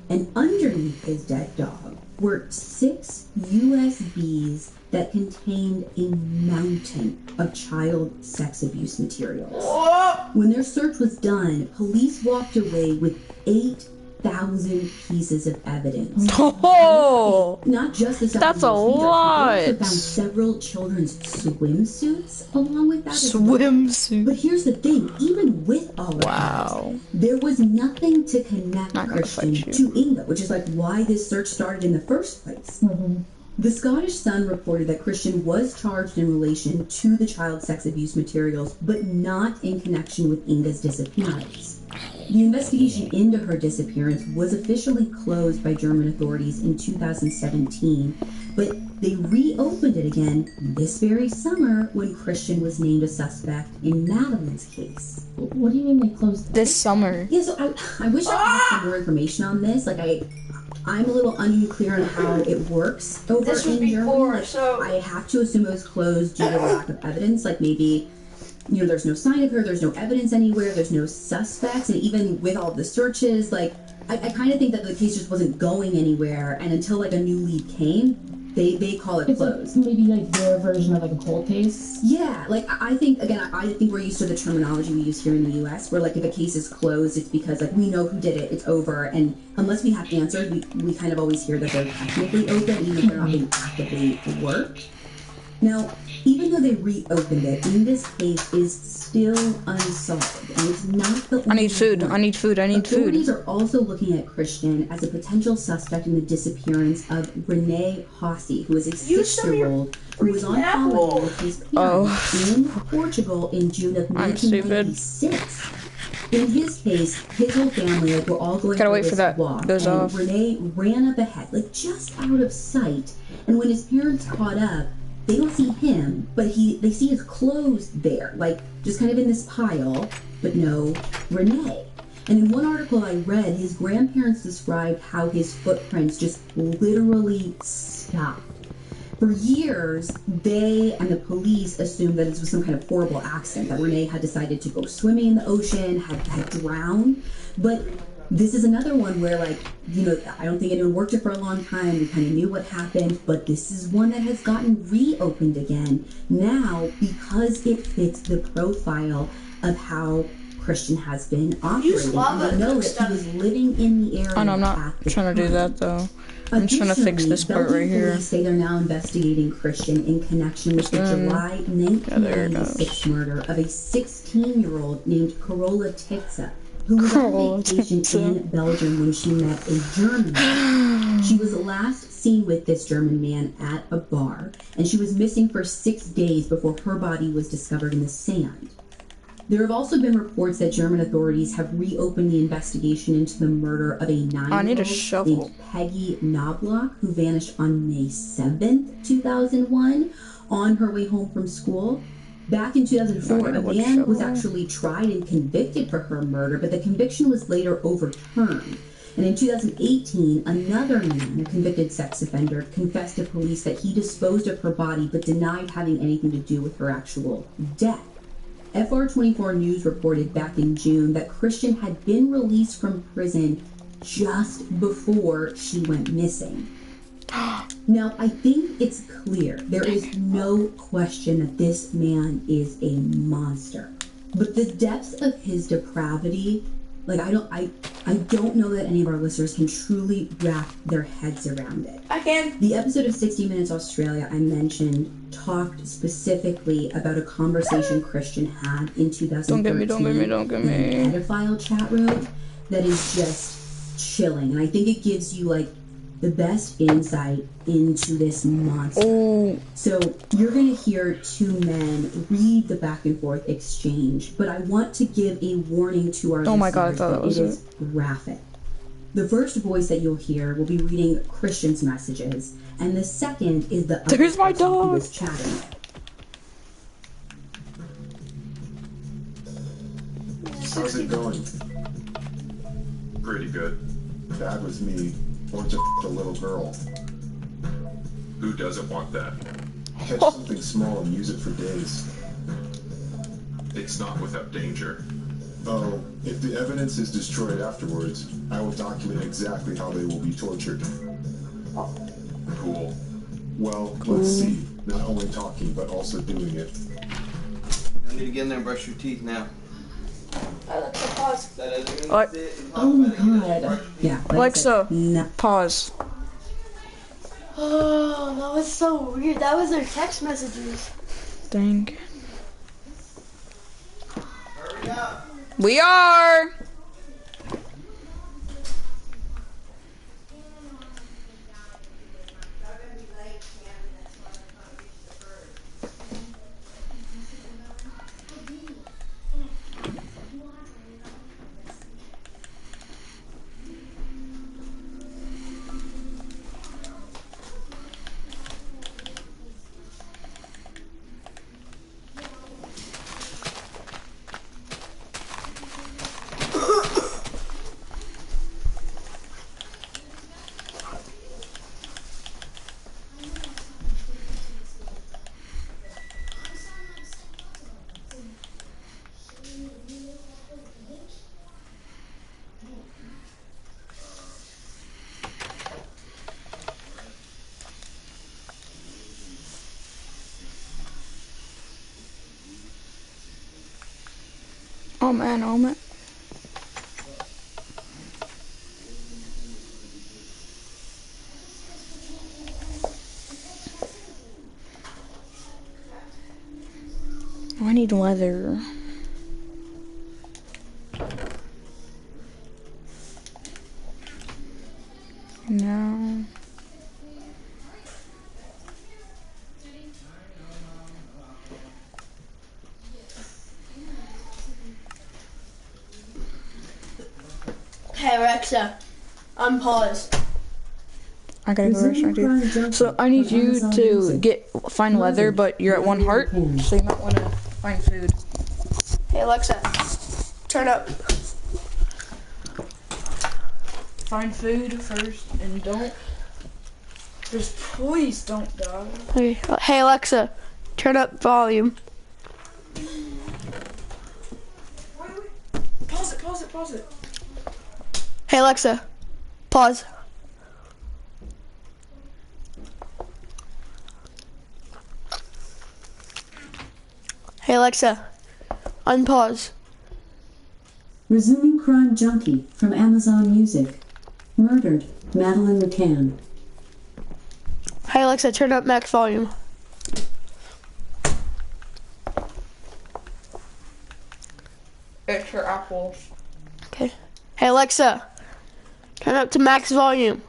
And underneath his dead dog were 6 USBs that contained a mountain of child sex abuse materials. When their search was done, police walked away with 8,000 pieces of evidence. Oh, Not just the sex that's a abuse either. lot. They also found several children's swimsuits along with that as well. Swimsuit. But here's the thing, even with all of Wow. that, there was nothing to connect Not gonna Christian fight to Inga, which is like why this search started in the first place. The Scottish Sun reported that Christian was charged in relation to the child sex abuse materials, but not in connection with Inga's disappearance. The investigation into her disappearance was officially closed by German authorities in 2017, but they reopened it again this very summer when Christian was named a suspect in Madeline's case. What do you mean they closed it? This summer. Yeah, so I wish I had some more information on this. Like, I'm a little unclear on how it works over This was in Germany. before, Like, so- I have to assume it was closed due to lack of evidence. Like, maybe, you know, there's no sign of her, there's no evidence anywhere, there's no suspects, and even with all the searches, like, I kind of think that the case just wasn't going anywhere, and until, like, a new lead came, they call it It's closed. like maybe like their version of like a cold case. Yeah, like I think we're used to the terminology we use here in the U.S. where like if a case is closed, it's because like we know who did it, it's over, and unless we have answers, we kind of always hear that they're technically open, even if they're not being actively worked. Now, even though they reopened it, in this case is still unsolved, and it's not the only I need food. one. I need food. I need Authorities food. are also looking at Christian as a potential suspect in the disappearance of Renee Hossie, who is a 6-year-old who was on holiday with his parents in Portugal in June of I'm stupid. 1996. In his case, his whole family were all going Gotta for wait this for that. walk, Goes and off. Renee ran up ahead, like just out of sight. And when his parents caught up, they don't see him, but they see his clothes there, like just kind of in this pile, but no Renee. And in one article I read, his grandparents described how his footprints just literally stopped. For years, they and the police assumed that this was some kind of horrible accident, that Renee had decided to go swimming in the ocean, had drowned. But this is another one where, like, you know, I don't think anyone worked it for a long time. We kind of knew what happened, but this is one that has gotten reopened again now because it fits the profile of how Christian has been operating. And they know that he was living in the area. Oh no, I'm not trying to do that though. I'm trying to fix this part right here. Police say they're now investigating Christian in connection with the July 1996 murder of a 16-year-old named Carola Titsa, who was on vacation in Belgium when she met a German man. She was last seen with this German man at a bar, and she was missing for 6 days before her body was discovered in the sand. There have also been reports that German authorities have reopened the investigation into the murder of a 9-year-old named Peggy Knobloch, who vanished on May 7th, 2001, on her way home from school. Back in 2004, a man was actually tried and convicted for her murder, but the conviction was later overturned. And in 2018, another man, a convicted sex offender, confessed to police that he disposed of her body but denied having anything to do with her actual death. FR24 News reported back in June that Christian had been released from prison just before she went missing. Now, I think it's clear, there is no question that this man is a monster. But the depths of his depravity, like, I don't know that any of our listeners can truly wrap their heads around it. I can. The episode of 60 Minutes Australia I mentioned talked specifically about a conversation Christian had in 2013 Don't get me. in a pedophile chat room that is just chilling. And I think it gives you, like, the best insight into this monster. Oh. So you're going to hear two men read the back and forth exchange, but I want to give a warning to our listeners. Oh my god, I thought that was it is graphic. The first voice that you'll hear will be reading Christian's messages, and the second is the other There's my person who dog. was chatting. How's it going? Pretty good. That was me. Want to a little girl. Who doesn't want that? Catch something small and use it for days. It's not without danger. Oh, if the evidence is destroyed afterwards, I will document exactly how they will be tortured. Cool. Well, let's see. Not only talking, but also doing it. I need to get in there and brush your teeth now. Pause. Oh my god. Yeah. Alexa, no. pause. Oh, that was so weird. That was their text messages. Dang. We are. Oh man, oh man. Oh, I need leather. No. Hey Alexa, unpause. I gotta go restaurant too. So I need you to find leather, but you're at 1 heart, so you might want to find food. Hey Alexa, turn up. Find food first, and just please don't die. Okay. Hey Alexa, turn up volume. Wait. Pause it. Hey Alexa, pause. Hey Alexa, unpause. Resuming Crime Junkie from Amazon Music. Murdered, Madeline McCann. Hey Alexa, turn up max volume. Extra apples. Okay. Hey Alexa, turn up to max volume.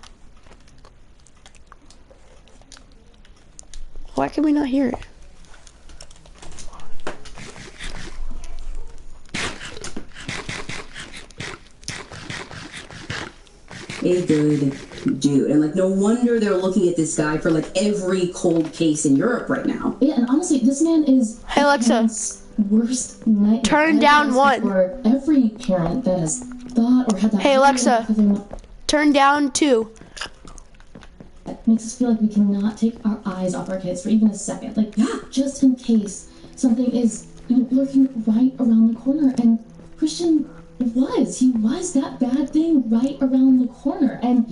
Why can we not hear it? A good dude. And like, no wonder they're looking at this guy for like every cold case in Europe right now. Yeah, and honestly, this man is Hey Alexa, worst nightmare. turn down 1. For every parent that has thought or had that. Hey Alexa, turn down 2. It makes us feel like we cannot take our eyes off our kids for even a second. Like, just in case something is lurking right around the corner. And Christian was that bad thing right around the corner. And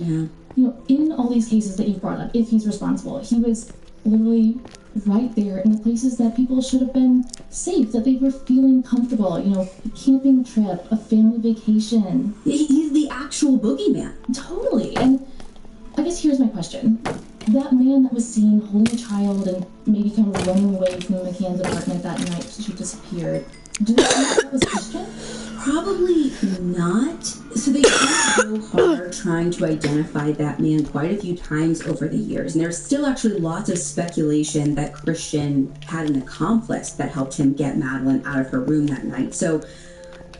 in all these cases that you brought up, if he's responsible, he was literally right there in the places that people should have been safe, that they were feeling comfortable. A camping trip, a family vacation. He's the actual boogeyman. Totally. And I guess here's my question. That man that was seen holding a child and maybe kind of running away from the McCann's apartment that night she disappeared, do you think that was Christian? Probably not. So they went so hard trying to identify that man quite a few times over the years. And there's still actually lots of speculation that Christian had an accomplice that helped him get Madeline out of her room that night. So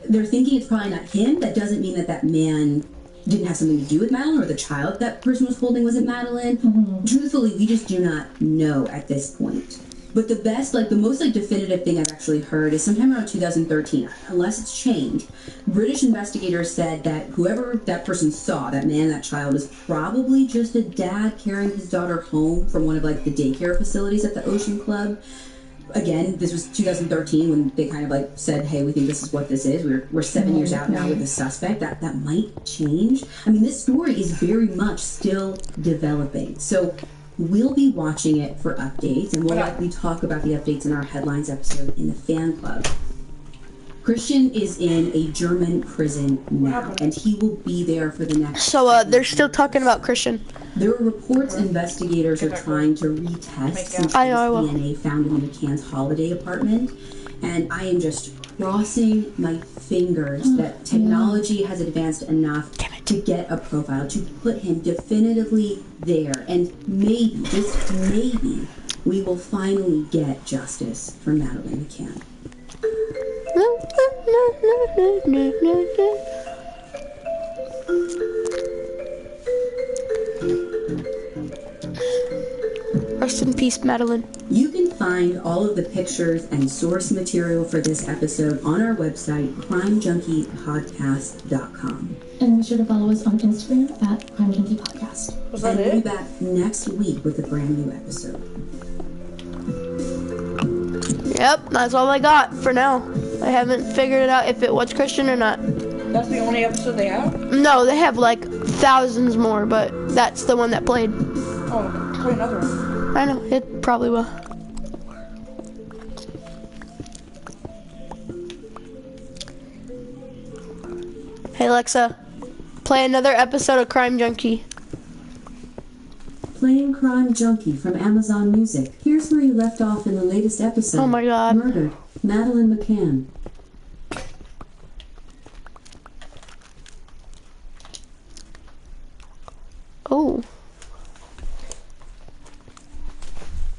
they're thinking it's probably not him. That doesn't mean that man didn't have something to do with Madeline, or the child that person was holding wasn't Madeline. Mm-hmm. Truthfully, we just do not know at this point. But the most definitive thing I've actually heard is sometime around 2013, unless it's changed, British investigators said that whoever that person saw, that man, that child, was probably just a dad carrying his daughter home from one of the daycare facilities at the Ocean Club. Again, this was 2013 when they kind of said, hey, we think this is what this is. We're 7 years out now with the suspect. That might change. I mean, this story is very much still developing. So we'll be watching it for updates, and we'll likely talk about the updates in our headlines episode in the fan club. Christian is in a German prison now, and he will be there for the next... So, they're still talking about Christian. There are reports investigators are trying to retest some DNA found in the McCann's holiday apartment, and I am just crossing my fingers that technology has advanced enough to get a profile, to put him definitively there, and maybe, just maybe, we will finally get justice for Madeline McCann. Rest in peace, Madeline. You can find all of the pictures and source material for this episode on our website, crimejunkiepodcast.com. And be sure to follow us on Instagram at Crime Junkie Podcast. And we'll be back next week with a brand new episode. Yep, that's all I got for now. I haven't figured it out if it was Christian or not. That's the only episode they have? No, they have thousands more, but that's the one that played. Oh, play another one. I know, it probably will. Hey Alexa, play another episode of Crime Junkie. Playing Crime Junkie from Amazon Music. Here's where you left off in the latest episode. Oh my god. Murdered, Madeline McCann. Oh.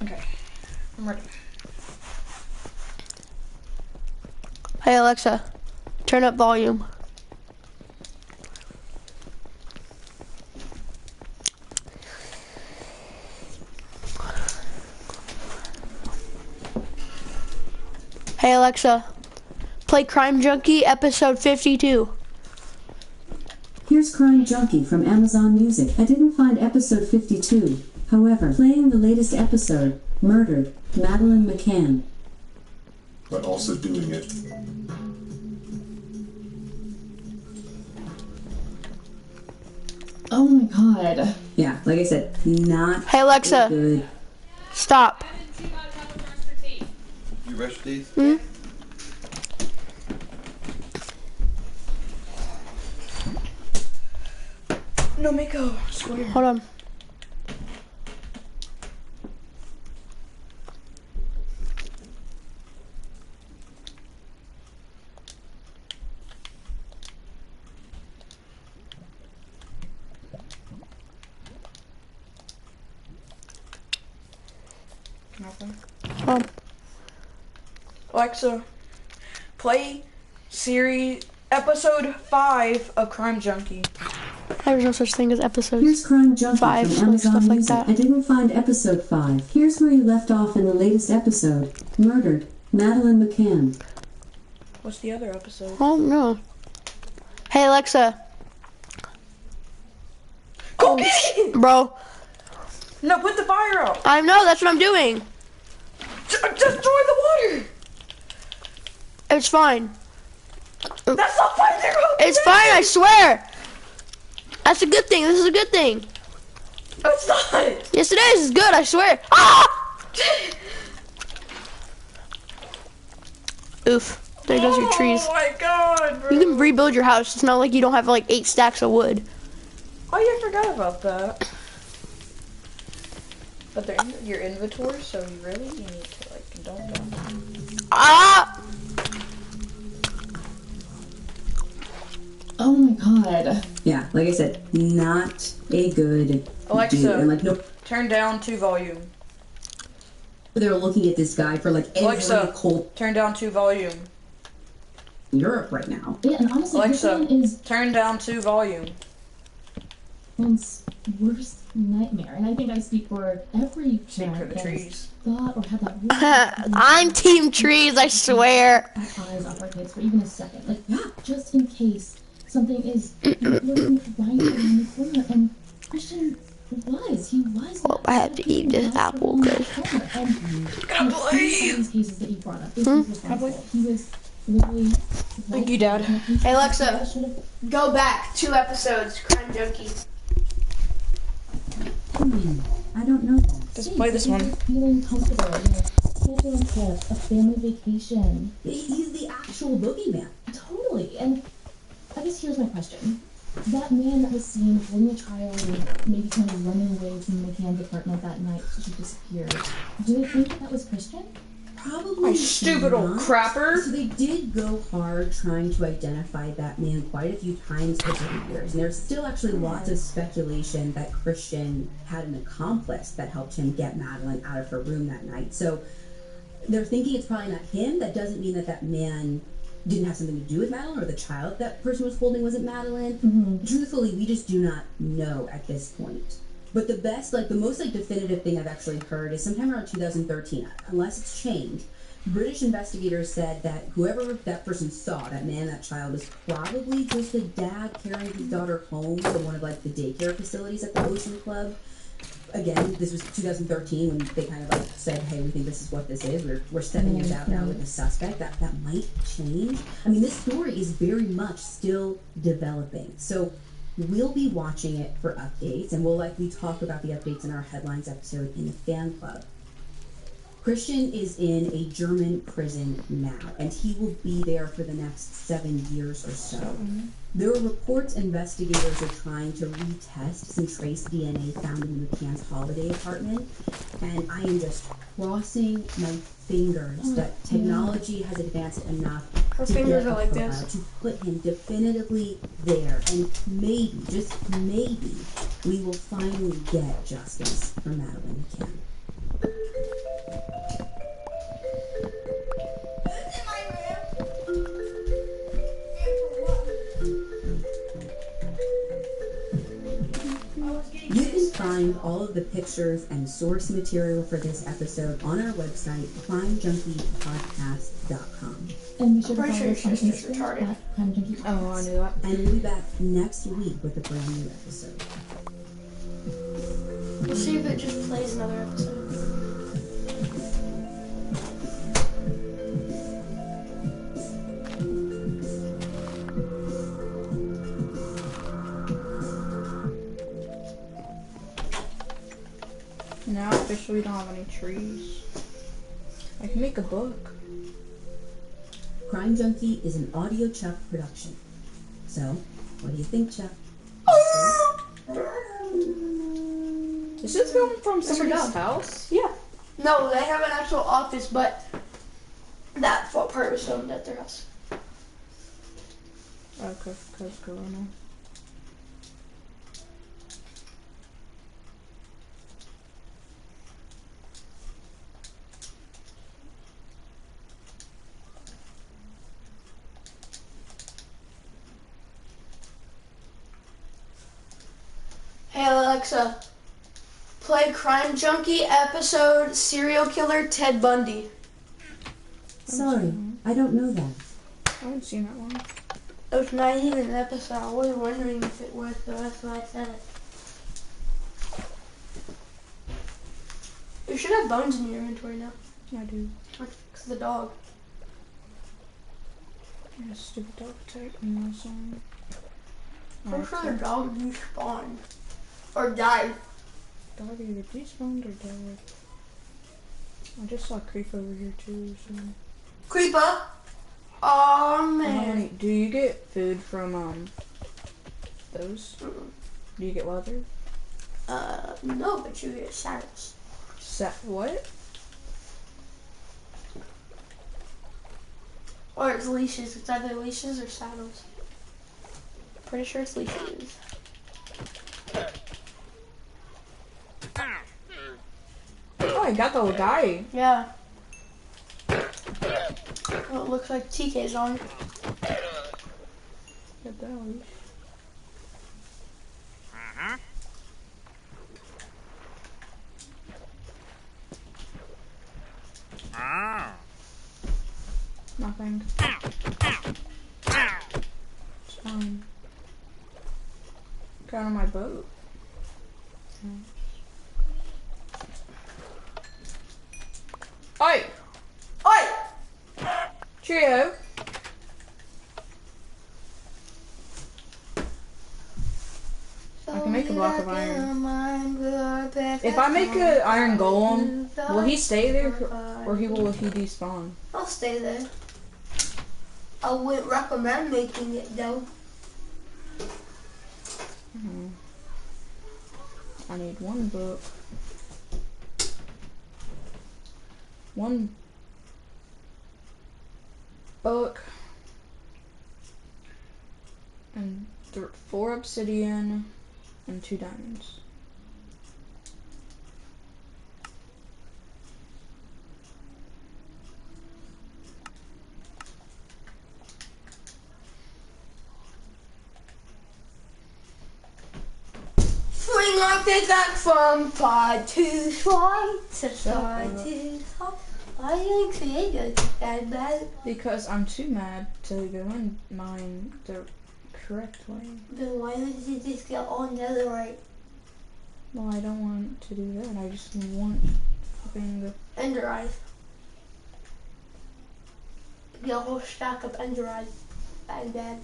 Okay, I'm ready. Hey Alexa, turn up volume. Hey Alexa, play Crime Junkie episode 52. Here's Crime Junkie from Amazon Music. I didn't find episode 52. However, playing the latest episode, Murdered, Madeline McCann. But also doing it. Oh my god. Yeah, like I said, not Hey Alexa, good. stop. You brush your teeth? Hmm? No, Miko, swear. Hold on. Nothing. Hold on. Alexa, play series episode 5 of Crime Junkie. There's no such thing as episodes. Here's Crime Junkie 5, from like Amazon stuff like Music. that. I didn't find episode 5. Here's where you left off in the latest episode, Murdered, Madeline McCann. What's the other episode? Oh no. Hey Alexa. Go get it! Bro, No, put the fire out. I know, that's what I'm doing. Destroy the water. It's fine. That's not fire. It's fine, I swear. That's a good thing. This is a good thing. It's not. Yes, it is. It's good, I swear. Ah! Oof. There goes your trees. Oh my god, bro. You can rebuild your house. It's not like you don't have like 8 stacks of wood. Oh, yeah, I forgot about that. But they're in your inventory, so you need to like dump them. Ah! Oh my god. Yeah, like I said, not a good Alexa, dude. And like, no, turn down to volume. they're looking at this guy for like every Alexa, cult turn down to volume. in Europe right now. Yeah, and honestly, Alexa, this one is turn down to volume. one's worst nightmare. And I think I speak for every Speak for parent the that has trees. thought or had that really I'm team trees, I swear. eyes off our kids for even a second. Like, just in case something is lurking right around the corner. And Christian was. He was. Well, I have to eat this apple because And these cases that you brought up, this was responsible. He was literally. Thank you, Dad. Hey Alexa, go back 2 episodes, Crime Junkie. I don't know that. Just play this one. Feeling comfortable, schedule a trip, a family vacation. He's the actual boogeyman. Totally. And I guess here's my question. That man that was seen holding a child and maybe kind of running away from McCann's apartment that night so she disappeared, do they think that was Christian? Probably My stupid old not. crapper. So they did go hard trying to identify that man quite a few times over the years. And there's still actually lots of speculation that Christian had an accomplice that helped him get Madeline out of her room that night. So they're thinking it's probably not him. That doesn't mean that that man didn't have something to do with Madeline or the child that person was holding wasn't Madeline. Mm-hmm. Truthfully, we just do not know at this point. But the best, like the most like definitive thing I've actually heard is sometime around 2013, unless it's changed, British investigators said that whoever that person saw, that man, that child, was probably just the dad carrying his daughter home from one of like the daycare facilities at the Ocean Club. Again, this was 2013 when they kind of like said, hey, we think this is what this is. We're stepping this out now with the suspect. That might change. I mean, this story is very much still developing. So we'll be watching it for updates, and we'll likely talk about the updates in our headlines episode in the fan club. Christian is in a German prison now, and he will be there for the next 7 years or so. There are reports investigators are trying to retest some trace DNA found in McCann's holiday apartment. And I am just crossing my fingers that technology has advanced enough Her to fingers get are a like profile, this. to put him definitively there. And maybe, just maybe, we will finally get justice for Madeline McCann. You can find all of the pictures and source material for this episode on our website, crimejunkiepodcast.com. And be sure to Pretty follow sure us on she's just Instagram retarded. at Crime Junkie Oh, I Podcast. knew that. And we'll be back next week with a brand new episode. We'll see if it just plays another episode. Now officially don't have any trees. I can make a book. Crime Junkie is an Audio Chuck production. So, what do you think, Chuck? Is this filmed from That's her somebody's dog. house? Yeah. No, they have an actual office, but that part was filmed at their house. Okay, because Corona. Hey Alexa, play Crime Junkie episode Serial Killer Ted Bundy. Sorry, I don't know that. I haven't seen that one. It's not even an episode. I was wondering if it was, but that's why I said it. You should have bones in your inventory now. I do. Because of the dog. Yeah, stupid dog attacked me last time. I'm sure the dog respawned. Or died. Dog either despawned or died. I just saw Creep over here too, so. Creeper! Oh How man. many, do you get food from, those? Do you get leather? No, but you get saddles. What? Or it's leashes. It's either leashes or saddles. Pretty sure it's leashes. Oh, I got the old guy. Yeah. Well, it looks like TK's on. Get that leash. Nothing. It's fine. Get on my boat. Oi! Oi! Cheerio! I can make a block of iron. If I make an iron golem, will he stay there or will he despawn? I'll stay there. I wouldn't recommend making it though. I need one book. One book. And 4 obsidian and 2 diamonds. Swing like they got from side to side to side to side. Why are you creative that bad? Because I'm too mad to go in mine the correct way. Then why did you just get all netherite? Well, I don't want to do that. I just want flipping the. Ender eyes. Get a whole stack of ender eyes. Bad.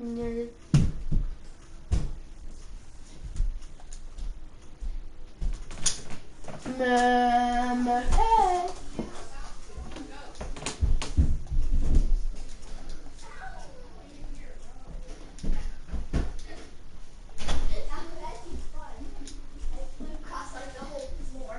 Nerd. Mama, hey. Cross like the whole floor.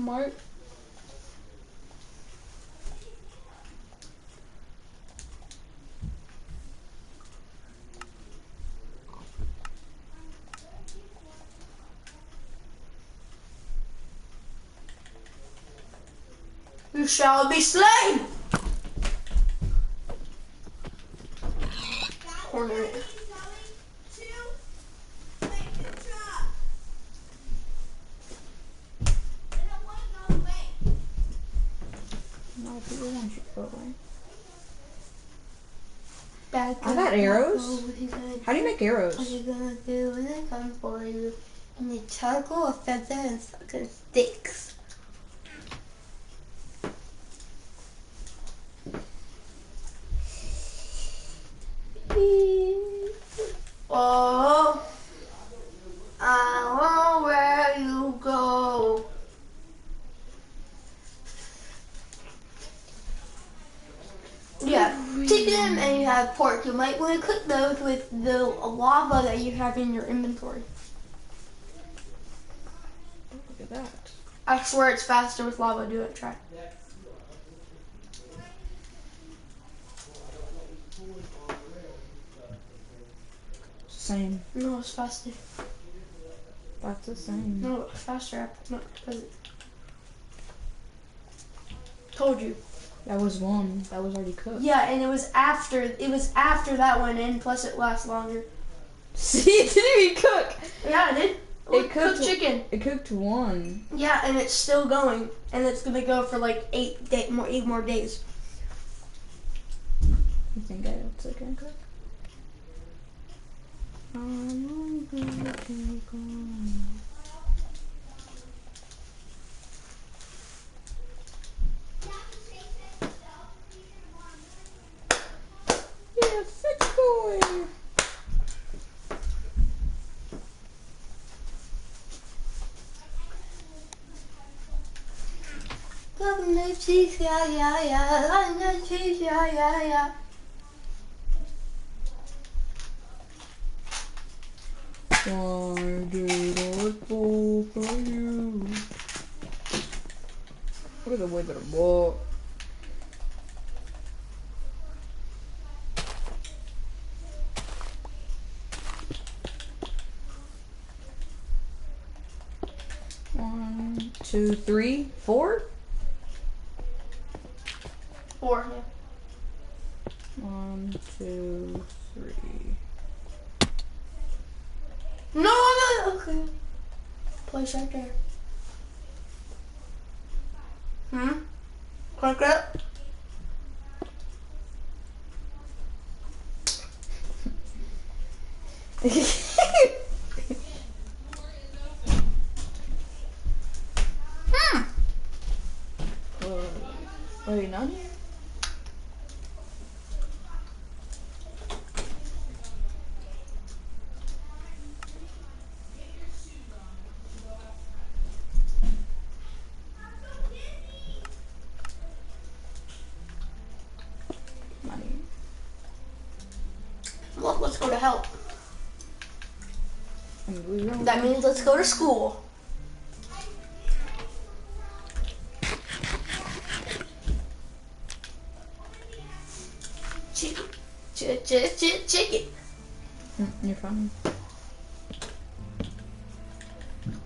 Mark. You shall be slain! Corner it. No, people want you to go away. I got arrows. How do you make arrows? What you gonna do when I come for you? And you charcoal, a feather, and fucking sticks. Oh, I want where you go. Yeah, chicken and you have pork. You might want to cook those with the lava that you have in your inventory. Look at that. I swear it's faster with lava. Do it, try. Same. No, it's faster. That's the same. No, it's faster. No, because told you. That was one. That was already cooked. Yeah, and it was after that one, and plus it lasts longer. See, it didn't even cook. Yeah, it did. It cooked chicken. It cooked one. Yeah, and it's still going, and it's gonna go for like 8 more days. You think it's gonna cook? Yeah, sex boy. Governor cheese, yeah. London cheese, yeah. Why did I fall for you? Look at the way that I walk. One, two, three, four? 4, yeah. 1, 2, 3. No, okay. Place right there. Crank it up. Wait, none? Money. Look, let's go to help. And we don't. That means let's go to school. Chicken. You're fine.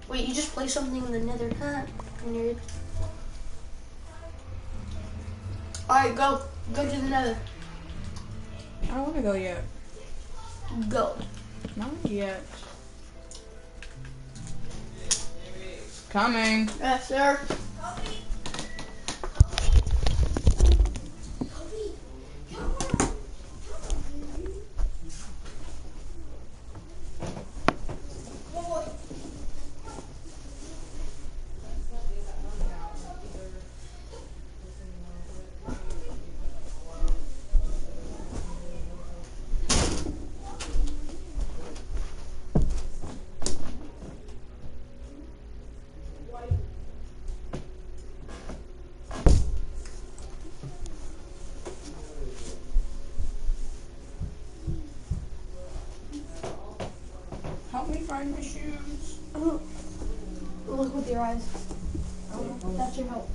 Wait, you just placed something in the nether, huh? Nerd. Alright, go. Go to the nether. I don't want to go yet. Go. Not yet. Coming. Yes, sir. Help me find my shoes. Look with your eyes. Oh. That's your help.